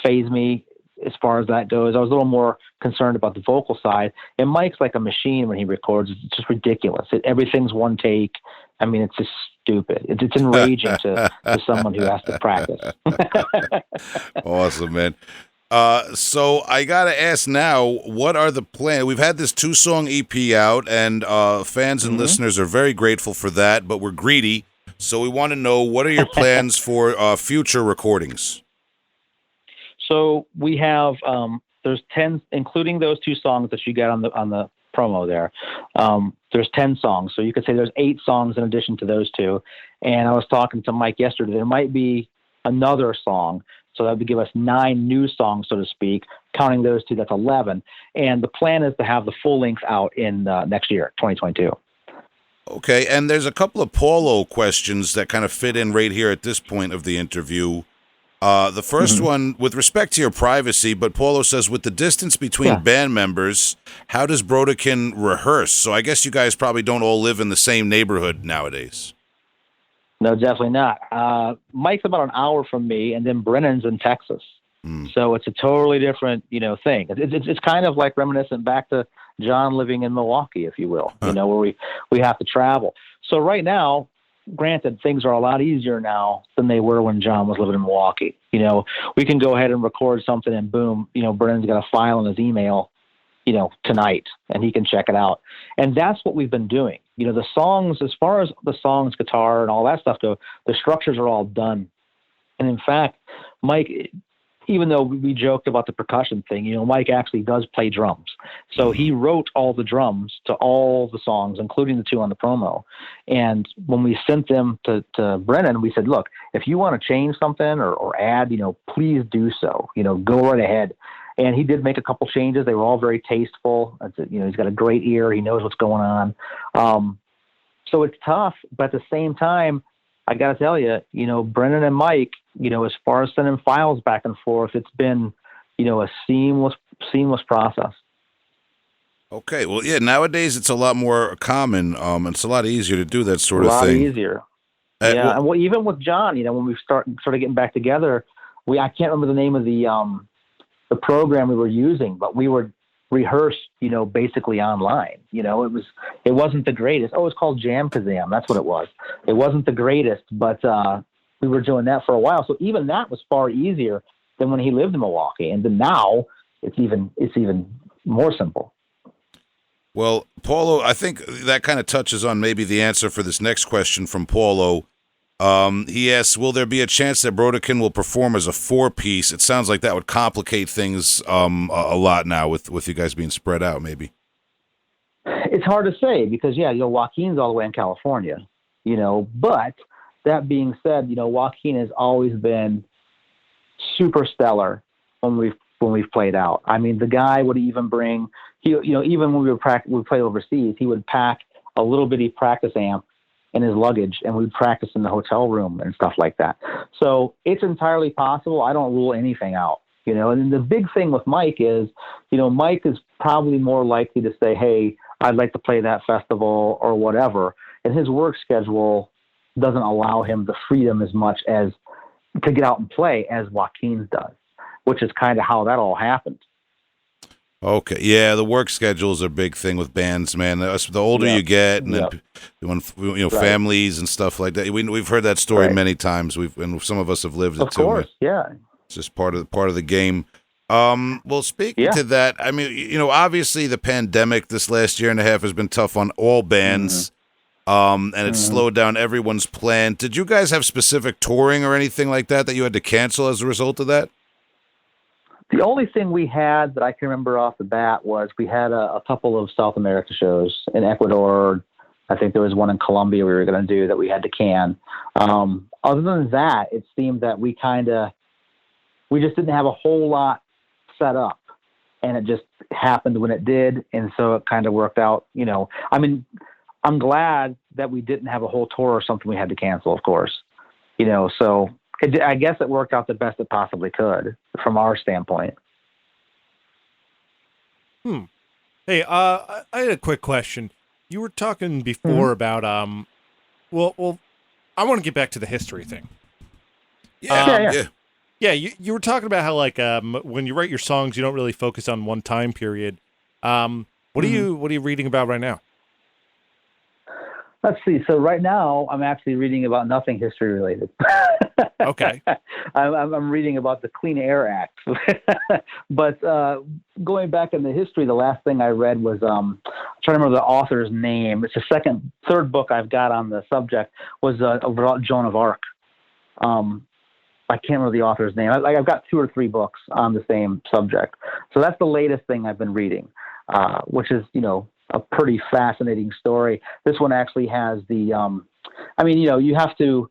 [SPEAKER 3] phase me as far as that goes. I was a little more concerned about the vocal side. And Mike's like a machine when he records. It's just ridiculous. Everything's one take. I mean, it's just stupid. It's enraging to someone who has to practice.
[SPEAKER 1] Awesome, man. So I got to ask now, what are the plans? We've had this 2-song EP out, and fans and listeners are very grateful for that, but we're greedy. So we want to know, what are your plans for future recordings?
[SPEAKER 3] So we have, there's 10, including those 2 songs that you got on the promo there. There's 10 songs. So you could say there's 8 songs in addition to those 2. And I was talking to Mike yesterday, there might be another song. So that would give us 9 new songs, so to speak. Counting those 2, that's 11. And the plan is to have the full length out in next year, 2022.
[SPEAKER 1] Okay, and there's a couple of Paulo questions that kind of fit in right here at this point of the interview. The first one, with respect to your privacy, but Paulo says, with the distance between band members, how does Brodequin rehearse? So I guess you guys probably don't all live in the same neighborhood nowadays.
[SPEAKER 3] No, definitely not. Mike's about an hour from me, and then Brennan's in Texas. So it's a totally different, thing. It's kind of like reminiscent back to John living in Milwaukee, if you will, where we have to travel. So right now, granted, things are a lot easier now than they were when John was living in Milwaukee. We can go ahead and record something, and boom, Brennan's got a file in his email, tonight, and he can check it out. And that's what we've been doing. The songs, as far as the songs, guitar, and all that stuff go, the structures are all done. And in fact, Mike, even though we joked about the percussion thing, Mike actually does play drums. So he wrote all the drums to all the songs, including the 2 on the promo. And when we sent them to Brennan, we said, look, if you want to change something or add, please do so. Go right ahead. And he did make a couple changes. They were all very tasteful. He's got a great ear. He knows what's going on. So it's tough, but at the same time, I got to tell you, Brennan and Mike, as far as sending files back and forth, it's been, a seamless process.
[SPEAKER 1] Okay, well, yeah. Nowadays, it's a lot more common. It's a lot easier to do that sort
[SPEAKER 3] A
[SPEAKER 1] of
[SPEAKER 3] lot
[SPEAKER 1] thing.
[SPEAKER 3] easier. Yeah,
[SPEAKER 1] Well,
[SPEAKER 3] and well, even with John, when we started getting back together, I can't remember the name of the program we were using, but we would rehearse, basically online. It wasn't the greatest. Oh, it's called Jam Kazam. That's what it was. It wasn't the greatest, but we were doing that for a while. So even that was far easier than when he lived in Milwaukee. And then now it's even more simple.
[SPEAKER 1] well, Paulo, I think that kind of touches on maybe the answer for this next question from Paulo. He asks, will there be a chance that Brodequin will perform as a 4-piece? It sounds like that would complicate things a lot now with you guys being spread out, maybe.
[SPEAKER 3] It's hard to say because, Joaquin's all the way in California, but that being said, Joaquin has always been super stellar when we've played out. I mean, the guy would even bring, even when we play overseas, he would pack a little bitty practice amp in his luggage, and we'd practice in the hotel room and stuff like that. So it's entirely possible. I don't rule anything out, And the big thing with Mike is, Mike is probably more likely to say, hey, I'd like to play that festival or whatever. And his work schedule doesn't allow him the freedom as much as to get out and play as Joaquin's does, which is kind of how that all happened.
[SPEAKER 1] Okay, yeah, the work schedules are a big thing with bands, man. The older you get, and then when families and stuff like that, we've heard that story many times. And some of us have lived it too.
[SPEAKER 3] Of course, yeah.
[SPEAKER 1] It's just part of the game. Well, speaking to that, I mean, obviously the pandemic this last year and a half has been tough on all bands, and it slowed down everyone's plan. Did you guys have specific touring or anything like that you had to cancel as a result of that?
[SPEAKER 3] The only thing we had that I can remember off the bat was we had a couple of South America shows in Ecuador. I think there was one in Colombia we were going to do that we had to can. Other than that, it seemed that we just didn't have a whole lot set up, and it just happened when it did. And so it kind of worked out, I mean, I'm glad that we didn't have a whole tour or something we had to cancel, of course, so I guess it worked out the best it possibly could from our standpoint.
[SPEAKER 2] Hey, I had a quick question. You were talking before about well, I want to get back to the history thing.
[SPEAKER 1] Yeah.
[SPEAKER 2] You were talking about how when you write your songs, you don't really focus on one time period. What are you reading about right now?
[SPEAKER 3] Let's see. So right now, I'm actually reading about nothing history related.
[SPEAKER 2] Okay.
[SPEAKER 3] I'm reading about the Clean Air Act. But going back in the history, the last thing I read was I'm trying to remember the author's name. It's the third book I've got on the subject was about Joan of Arc. I can't remember the author's name. I've got 2 or 3 books on the same subject. So that's the latest thing I've been reading, which is, a pretty fascinating story. This one actually has the, you have to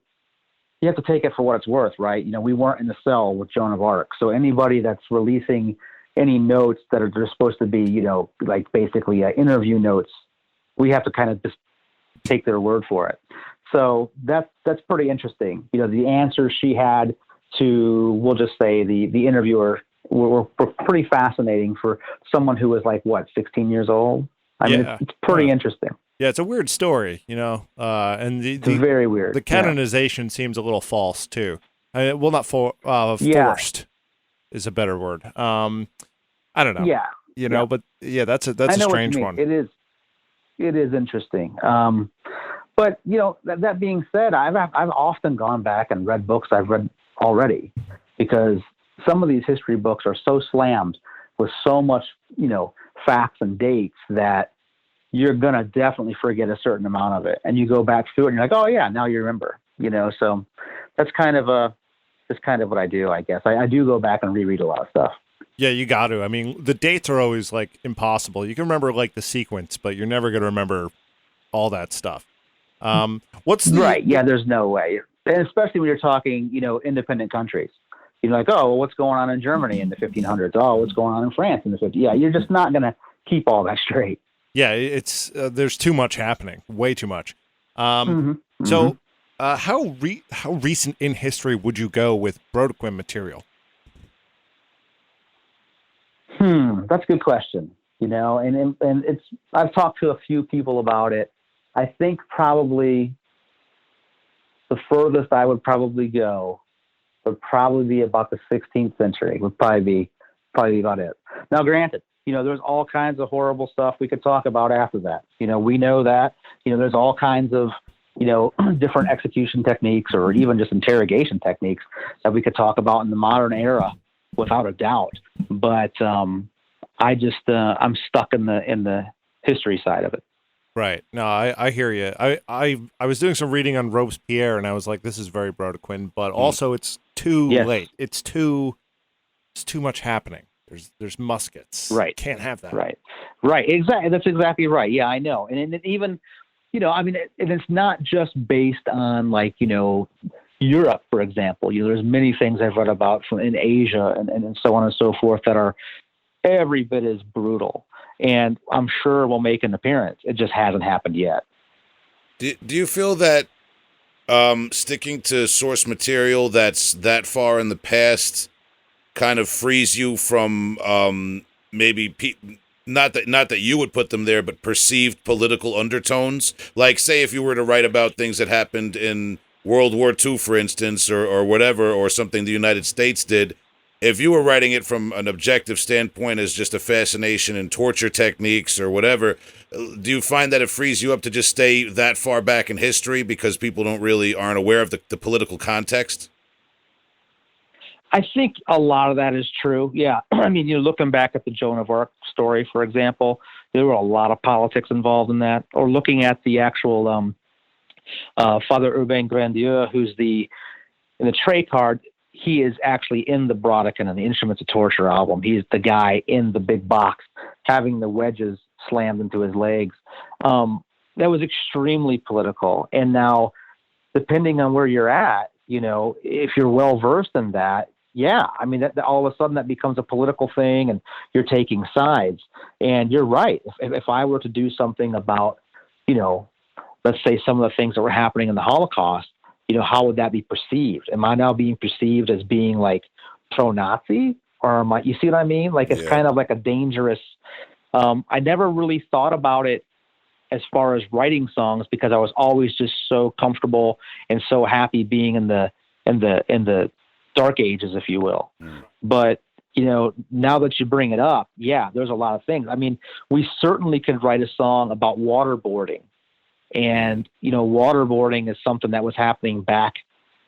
[SPEAKER 3] take it for what it's worth, right? We weren't in the cell with Joan of Arc. So anybody that's releasing any notes that are supposed to be, like basically interview notes, we have to kind of just take their word for it. So that's pretty interesting. The answers she had to, we'll just say the interviewer were pretty fascinating for someone who was 16 years old. I mean, it's pretty interesting.
[SPEAKER 2] Yeah, it's a weird story, and
[SPEAKER 3] it's very weird.
[SPEAKER 2] The canonization seems a little false too. Not forced is a better word. I don't know.
[SPEAKER 3] Yeah,
[SPEAKER 2] but that's a strange one.
[SPEAKER 3] It is interesting. But that being said, I've often gone back and read books I've read already, because some of these history books are so slammed with so much, facts and dates that you're going to definitely forget a certain amount of it. And you go back through it and you're like, oh yeah, now you remember, so that's kind of what I do, I guess. I do go back and reread a lot of stuff.
[SPEAKER 2] Yeah, you got to. I mean, the dates are always impossible. You can remember the sequence, but you're never going to remember all that stuff.
[SPEAKER 3] Right. Yeah, there's no way. And especially when you're talking, independent countries. What's going on in Germany in the 1500s? Oh, what's going on in France in the 50s? Yeah, you're just not going to keep all that straight.
[SPEAKER 2] Yeah, it's there's too much happening, way too much. So, how recent in history would you go with Brodequin material?
[SPEAKER 3] That's a good question. and it's, I've talked to a few people about it. I think probably the furthest I would probably go would probably be about the 16th century. Would probably be about it. Now, granted, there's all kinds of horrible stuff we could talk about after that. We know that. There's all kinds of different execution techniques or even just interrogation techniques that we could talk about in the modern era, without a doubt. But I just I'm stuck in the history side of it.
[SPEAKER 2] Right. No, I hear you. I was doing some reading on Robespierre, and I was like, this is very Brodequin, but also it's too late. It's too much happening. There's muskets.
[SPEAKER 3] Right.
[SPEAKER 2] Can't have that.
[SPEAKER 3] Right. Exactly. That's exactly right. Yeah, I know. And it even, and it's not just based on Europe, for example. There's many things I've read about from in Asia and so on and so forth that are every bit as brutal. And I'm sure will make an appearance. It just hasn't happened yet.
[SPEAKER 1] Do you feel that sticking to source material that's that far in the past kind of frees you from maybe not that you would put them there, but perceived political undertones? Like, say, if you were to write about things that happened in World War II, for instance, or whatever, or something the United States did, if you were writing it from an objective standpoint as just a fascination in torture techniques or whatever, do you find that it frees you up to just stay that far back in history because people aren't aware of the political context?
[SPEAKER 3] I think a lot of that is true. Yeah. I mean, looking back at the Joan of Arc story, for example, there were a lot of politics involved in that. Or looking at the actual Father Urbain Grandieu, who's in the tray card, he is actually in the Brodequin and the Instruments of Torture album. He's the guy in the big box having the wedges slammed into his legs. That was extremely political. And now, depending on where you're at, if you're well versed in that, yeah, I mean, that all of a sudden that becomes a political thing and you're taking sides. And you're right. If I were to do something about, let's say some of the things that were happening in the Holocaust, how would that be perceived? Am I now being perceived as being like pro-Nazi, or am I, you see what I mean? Like, it's kind of like a dangerous, I never really thought about it as far as writing songs because I was always just so comfortable and so happy being in the dark ages, if you will. But, now that you bring it up, yeah, there's a lot of things. I mean, we certainly could write a song about waterboarding. And, waterboarding is something that was happening back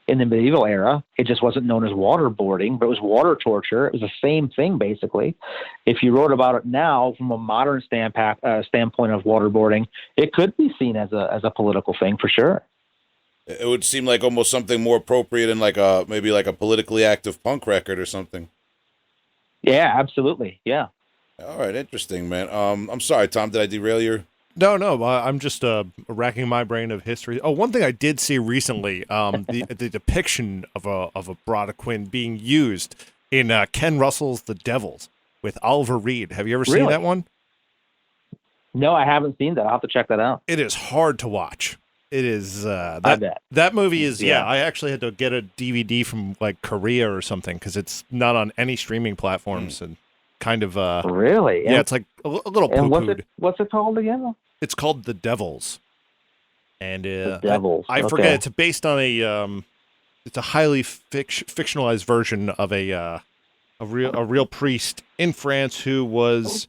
[SPEAKER 3] in the medieval era. It just wasn't known as waterboarding, but it was water torture. It was the same thing, basically. If you wrote about it now from a modern standpoint of waterboarding, it could be seen as a political thing for sure.
[SPEAKER 1] It would seem like almost something more appropriate in maybe a politically active punk record or something.
[SPEAKER 3] Yeah, absolutely. Yeah.
[SPEAKER 1] All right. Interesting, man. I'm sorry, Tom, did I derail your...
[SPEAKER 2] No, I'm just racking my brain of history. Oh, one thing I did see recently, the depiction of a Brodequin being used in Ken Russell's The Devils with Oliver Reed. Have you ever seen that one?
[SPEAKER 3] No, I haven't seen that. I'll have to check that out.
[SPEAKER 2] It is hard to watch. It is
[SPEAKER 3] I bet.
[SPEAKER 2] That movie is I actually had to get a DVD from Korea or something because it's not on any streaming platforms and kind of
[SPEAKER 3] really?
[SPEAKER 2] Yeah, it's like a little poo-pooed.
[SPEAKER 3] And what's it called again?
[SPEAKER 2] It's called The Devils. And
[SPEAKER 3] The Devils.
[SPEAKER 2] I forget. It's based on it's a highly fictionalized version of a real priest in France who was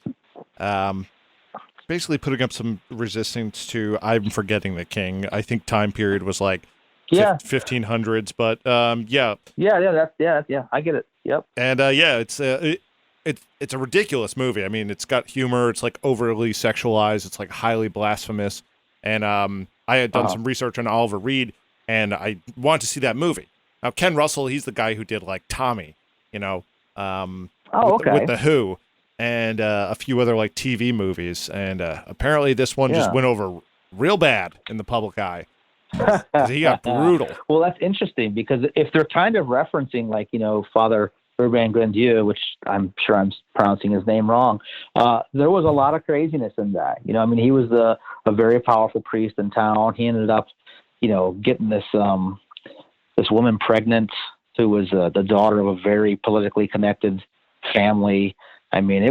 [SPEAKER 2] basically putting up some resistance to, I'm forgetting the king. I think time period was 1500s, but yeah.
[SPEAKER 3] Yeah, I get it. Yep.
[SPEAKER 2] And it's a ridiculous movie. I mean, it's got humor. It's overly sexualized. It's highly blasphemous. And I had done some research on Oliver Reed, and I want to see that movie. Now, Ken Russell, he's the guy who did Tommy, with The Who, and a few other TV movies. And apparently this one just went over real bad in the public eye. 'Cause he got brutal.
[SPEAKER 3] Well, that's interesting because if they're kind of referencing Father Urbain Grandieu, which I'm sure I'm pronouncing his name wrong, there was a lot of craziness in that. He was a very powerful priest in town. He ended up, getting this woman pregnant who was the daughter of a very politically connected family. I mean,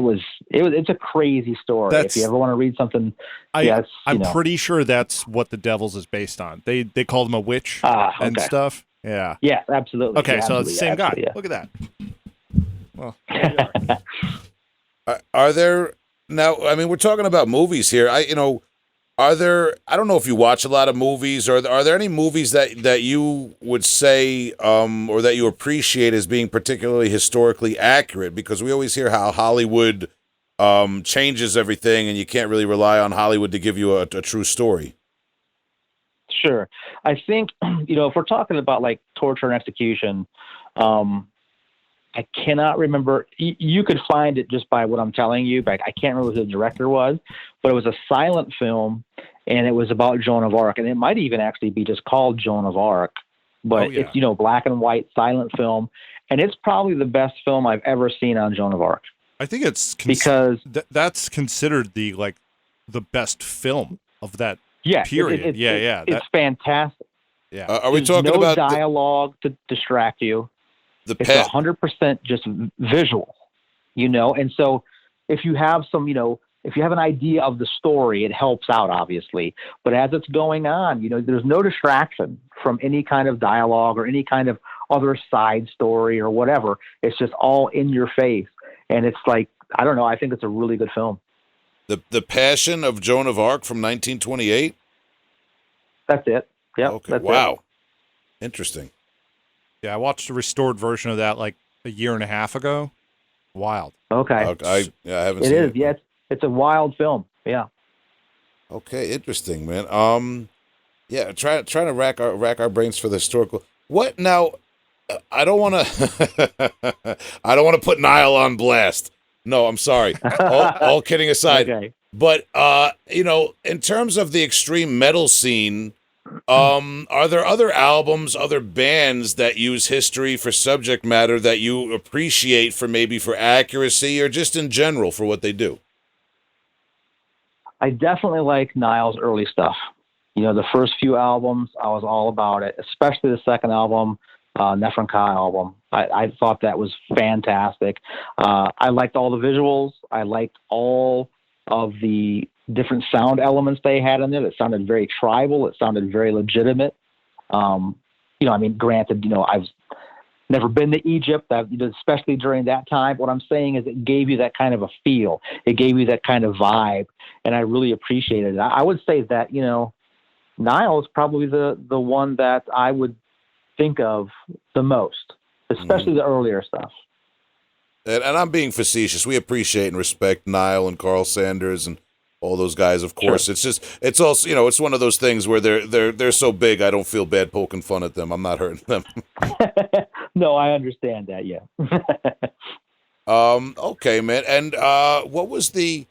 [SPEAKER 3] it's a crazy story. If you ever want to read something,
[SPEAKER 2] I'm pretty sure that's what The Devils is based on. They called him a witch and stuff. Yeah.
[SPEAKER 3] Yeah, absolutely.
[SPEAKER 2] Okay,
[SPEAKER 3] yeah,
[SPEAKER 2] so it's the same guy.
[SPEAKER 3] yeah.
[SPEAKER 2] Look at that. Well,
[SPEAKER 1] Are there now? I mean, we're talking about movies here. Are there? I don't know if you watch a lot of movies. Are there any movies that you would say or that you appreciate as being particularly historically accurate? Because we always hear how Hollywood changes everything, and you can't really rely on Hollywood to give you a true story.
[SPEAKER 3] Sure. I think, if we're talking about like torture and execution, I cannot remember. You could find it just by what I'm telling you, but I can't remember who the director was. But it was a silent film, and it was about Joan of Arc, and it might even actually be just called Joan of Arc. But it's black and white silent film, and it's probably the best film I've ever seen on Joan of Arc.
[SPEAKER 2] I think it's
[SPEAKER 3] because
[SPEAKER 2] that's considered the best film of that period.
[SPEAKER 3] It's fantastic.
[SPEAKER 2] Yeah.
[SPEAKER 1] Are we talking
[SPEAKER 3] no
[SPEAKER 1] about
[SPEAKER 3] dialogue to distract you?
[SPEAKER 1] It's
[SPEAKER 3] 100% just visual, and so if you have if you have an idea of the story, it helps out, obviously. But as it's going on, there's no distraction from any kind of dialogue or any kind of other side story or whatever. It's just all in your face. And it's like, I don't know, I think it's a really good film.
[SPEAKER 1] The Passion of Joan of Arc from 1928?
[SPEAKER 3] That's it. Yeah.
[SPEAKER 1] Okay. Wow. Interesting.
[SPEAKER 2] Yeah, I watched a restored version of that like a year and a half ago. Wild.
[SPEAKER 3] Okay.
[SPEAKER 1] I haven't seen it.
[SPEAKER 3] It is. Yeah, it's a wild film. Yeah.
[SPEAKER 1] Okay, interesting, man. Yeah, trying to rack our brains for the historical. What now? I don't want to. I don't want to put Niall on blast. No, I'm sorry. All kidding aside.
[SPEAKER 3] Okay.
[SPEAKER 1] But in terms of the extreme metal scene, are there other albums, other bands that use history for subject matter that you appreciate for accuracy or just in general for what they do?
[SPEAKER 3] I definitely like Niall's early stuff. The first few albums, I was all about it, especially the second album, Nephron Ka album. I thought that was fantastic. I liked all the visuals. I liked all of the different sound elements they had in there. It sounded very tribal. It sounded very legitimate. Granted, I've never been to Egypt, especially during that time. What I'm saying is it gave you that kind of a feel. It gave you that kind of vibe, and I really appreciated it. I would say that, Niall is probably the one that I would think of the most, especially the earlier stuff.
[SPEAKER 1] And I'm being facetious. We appreciate and respect Niall and Carl Sanders and all those guys, of course. Sure. It's also, it's one of those things where they're so big, I don't feel bad poking fun at them. I'm not hurting them.
[SPEAKER 3] No, I understand that. Yeah.
[SPEAKER 1] Okay, man. And what was the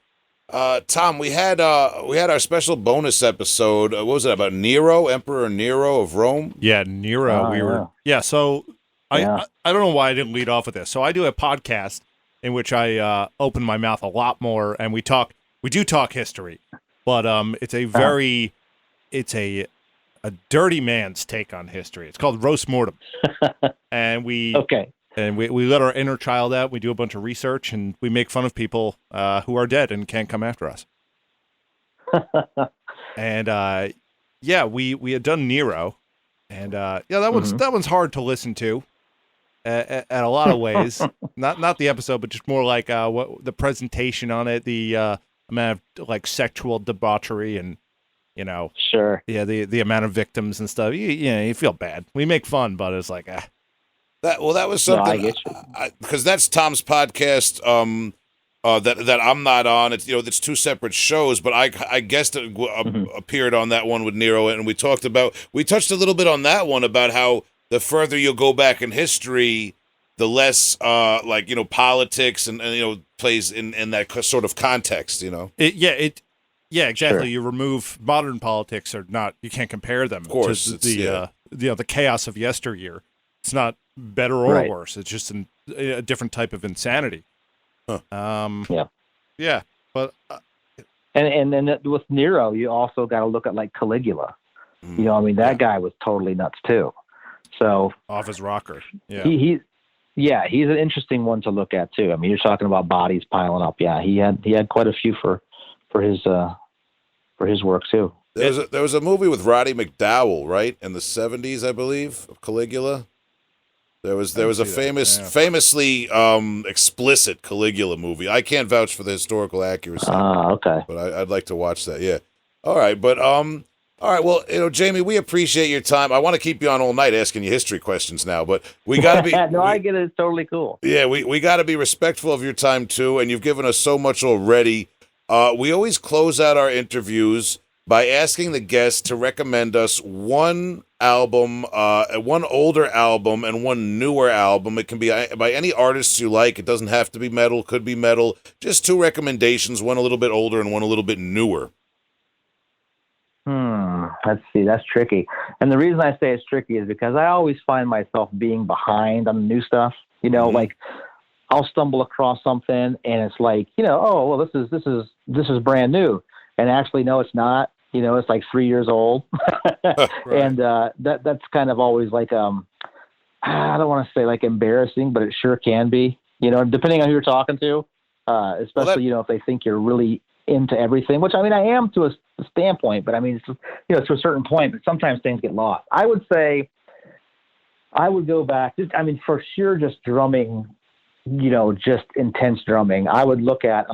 [SPEAKER 1] Tom? We had our special bonus episode. What was it about? Nero, Emperor Nero of Rome.
[SPEAKER 2] Yeah, Nero. So I don't know why I didn't lead off with this. So I do a podcast in which I open my mouth a lot more, and we do talk history, but it's a dirty man's take on history. It's called Roast Mortem, and we let our inner child out. We do a bunch of research, and we make fun of people who are dead and can't come after us. And we had done Nero, and that one's hard to listen to. At a lot of ways, not the episode, but just more like what the presentation on it, the amount of like sexual debauchery and
[SPEAKER 3] sure,
[SPEAKER 2] the amount of victims and stuff. You feel bad. We make fun, but it's like
[SPEAKER 1] that was something because that's Tom's podcast. That I'm not on. It's it's two separate shows, but I guessed it appeared on that one with Nero, and we touched a little bit on that one about how the further you go back in history, the less politics and plays in that sort of context.
[SPEAKER 2] Exactly. Sure. You remove modern politics or not, you can't compare them.
[SPEAKER 1] Of course,
[SPEAKER 2] to the chaos of yesteryear. It's not better or worse. It's just a different type of insanity.
[SPEAKER 1] Huh.
[SPEAKER 2] Yeah, but
[SPEAKER 3] and then with Nero, you also got to look at like Caligula. That guy was totally nuts too. So
[SPEAKER 2] off his rocker. Yeah.
[SPEAKER 3] Yeah, he's an interesting one to look at too. I mean, you're talking about bodies piling up. Yeah, he had quite a few for his work too.
[SPEAKER 1] There was a movie with Roddy McDowell, right, in the '70s, I believe, of Caligula. There was a famously explicit Caligula movie. I can't vouch for the historical accuracy.
[SPEAKER 3] Okay.
[SPEAKER 1] But I'd like to watch that. Yeah. All right, but all right. Well, Jamie, we appreciate your time. I want to keep you on all night asking you history questions now, but we got to be.
[SPEAKER 3] I get it. It's totally cool.
[SPEAKER 1] Yeah, we got to be respectful of your time too, and you've given us so much already. We always close out our interviews by asking the guests to recommend us one album, one older album and one newer album. It can be by any artists you like. It doesn't have to be metal, could be metal. Just two recommendations, one a little bit older and one a little bit newer.
[SPEAKER 3] Let's see. That's tricky. And the reason I say it's tricky is because I always find myself being behind on the new stuff. Like I'll stumble across something and it's like, oh, well, this is brand new. And actually, no, it's not. It's like 3 years old. Right. And that's kind of always like, I don't want to say like embarrassing, but it sure can be, depending on who you're talking to, especially, if they think you're really into everything, which I mean, I am to a standpoint, but I mean, it's, to a certain point, but sometimes things get lost. I would say I would go back, for sure, just drumming, just intense drumming. I would look at,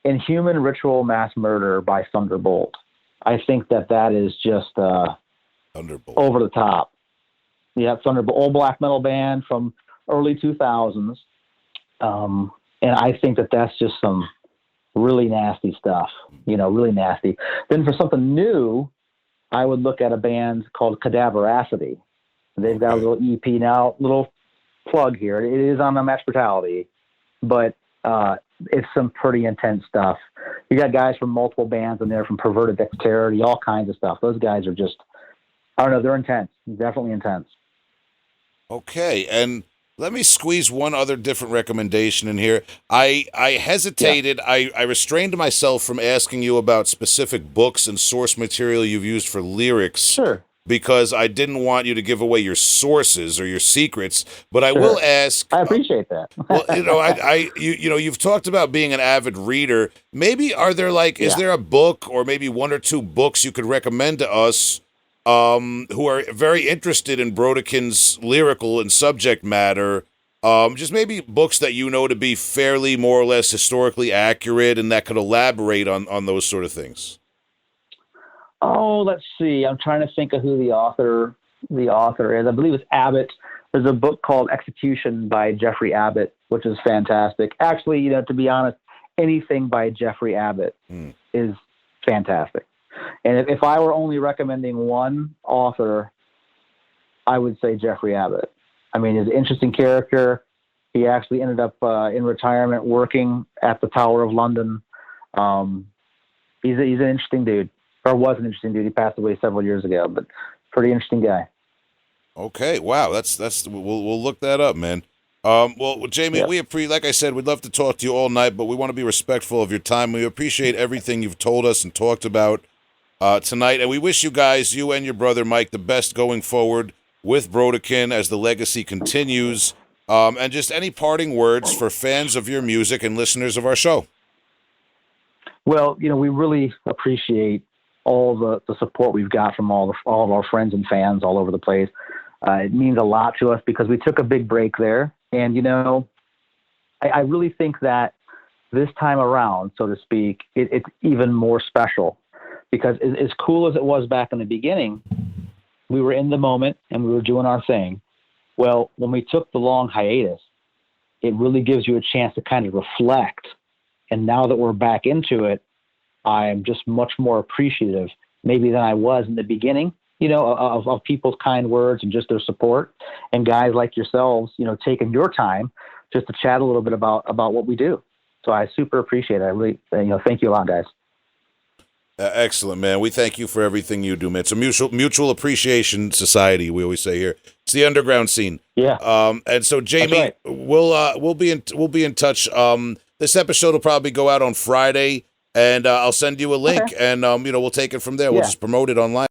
[SPEAKER 3] Inhuman Ritual Mass Murder by Thunderbolt. I think that is just over the top. Yeah, Thunderbolt, old black metal band from early 2000s. And I think that's just some really nasty stuff, really nasty. Then for something new, I would look at a band called Cadaveracity. They've got a little EP now, little plug here. It is on Unmatched Brutality, but it's some pretty intense stuff. You got guys from multiple bands in there, from Perverted Dexterity, all kinds of stuff. Those guys are just, I don't know, they're intense, definitely intense.
[SPEAKER 1] Okay, and let me squeeze one other different recommendation in here. I hesitated. Yeah. I restrained myself from asking you about specific books and source material you've used for lyrics.
[SPEAKER 3] Sure.
[SPEAKER 1] Because I didn't want you to give away your sources or your secrets, but I will ask.
[SPEAKER 3] I appreciate that.
[SPEAKER 1] Well, you've talked about being an avid reader. Maybe is there a book or maybe one or two books you could recommend to us who are very interested in Brodequin's lyrical and subject matter? Just maybe books that to be fairly more or less historically accurate and that could elaborate on those sort of things.
[SPEAKER 3] Oh, let's see. I'm trying to think of who the author is. I believe it's Abbott. There's a book called Execution by Jeffrey Abbott, which is fantastic. Actually, to be honest, anything by Jeffrey Abbott is fantastic. And if I were only recommending one author, I would say Jeffrey Abbott. I mean, he's an interesting character. He actually ended up in retirement working at the Tower of London. He's an interesting dude. Or was an interesting dude. He passed away several years ago, but pretty interesting guy.
[SPEAKER 1] Okay, wow, that's we'll look that up, man. Well, Jamie, like I said, we'd love to talk to you all night, but we want to be respectful of your time. We appreciate everything you've told us and talked about tonight, and we wish you guys, you and your brother Mike, the best going forward with Brodequin as the legacy continues. And just any parting words for fans of your music and listeners of our show.
[SPEAKER 3] Well, we really appreciate all the support we've got from all of our friends and fans all over the place. It means a lot to us because we took a big break there. And, I really think that this time around, so to speak, it's even more special because as cool as it was back in the beginning, we were in the moment and we were doing our thing. Well, when we took the long hiatus, it really gives you a chance to kind of reflect. And now that we're back into it, I'm just much more appreciative maybe than I was in the beginning, of people's kind words and just their support, and guys like yourselves, taking your time just to chat a little bit about what we do. So I super appreciate it. I really, thank you a lot, guys.
[SPEAKER 1] Excellent, man. We thank you for everything you do, man. It's a mutual appreciation society, we always say here. It's the underground scene.
[SPEAKER 3] Yeah.
[SPEAKER 1] And so, Jamie, we'll be in touch. This episode will probably go out on Friday. And I'll send you a link, and we'll take it from there. We'll just promote it online.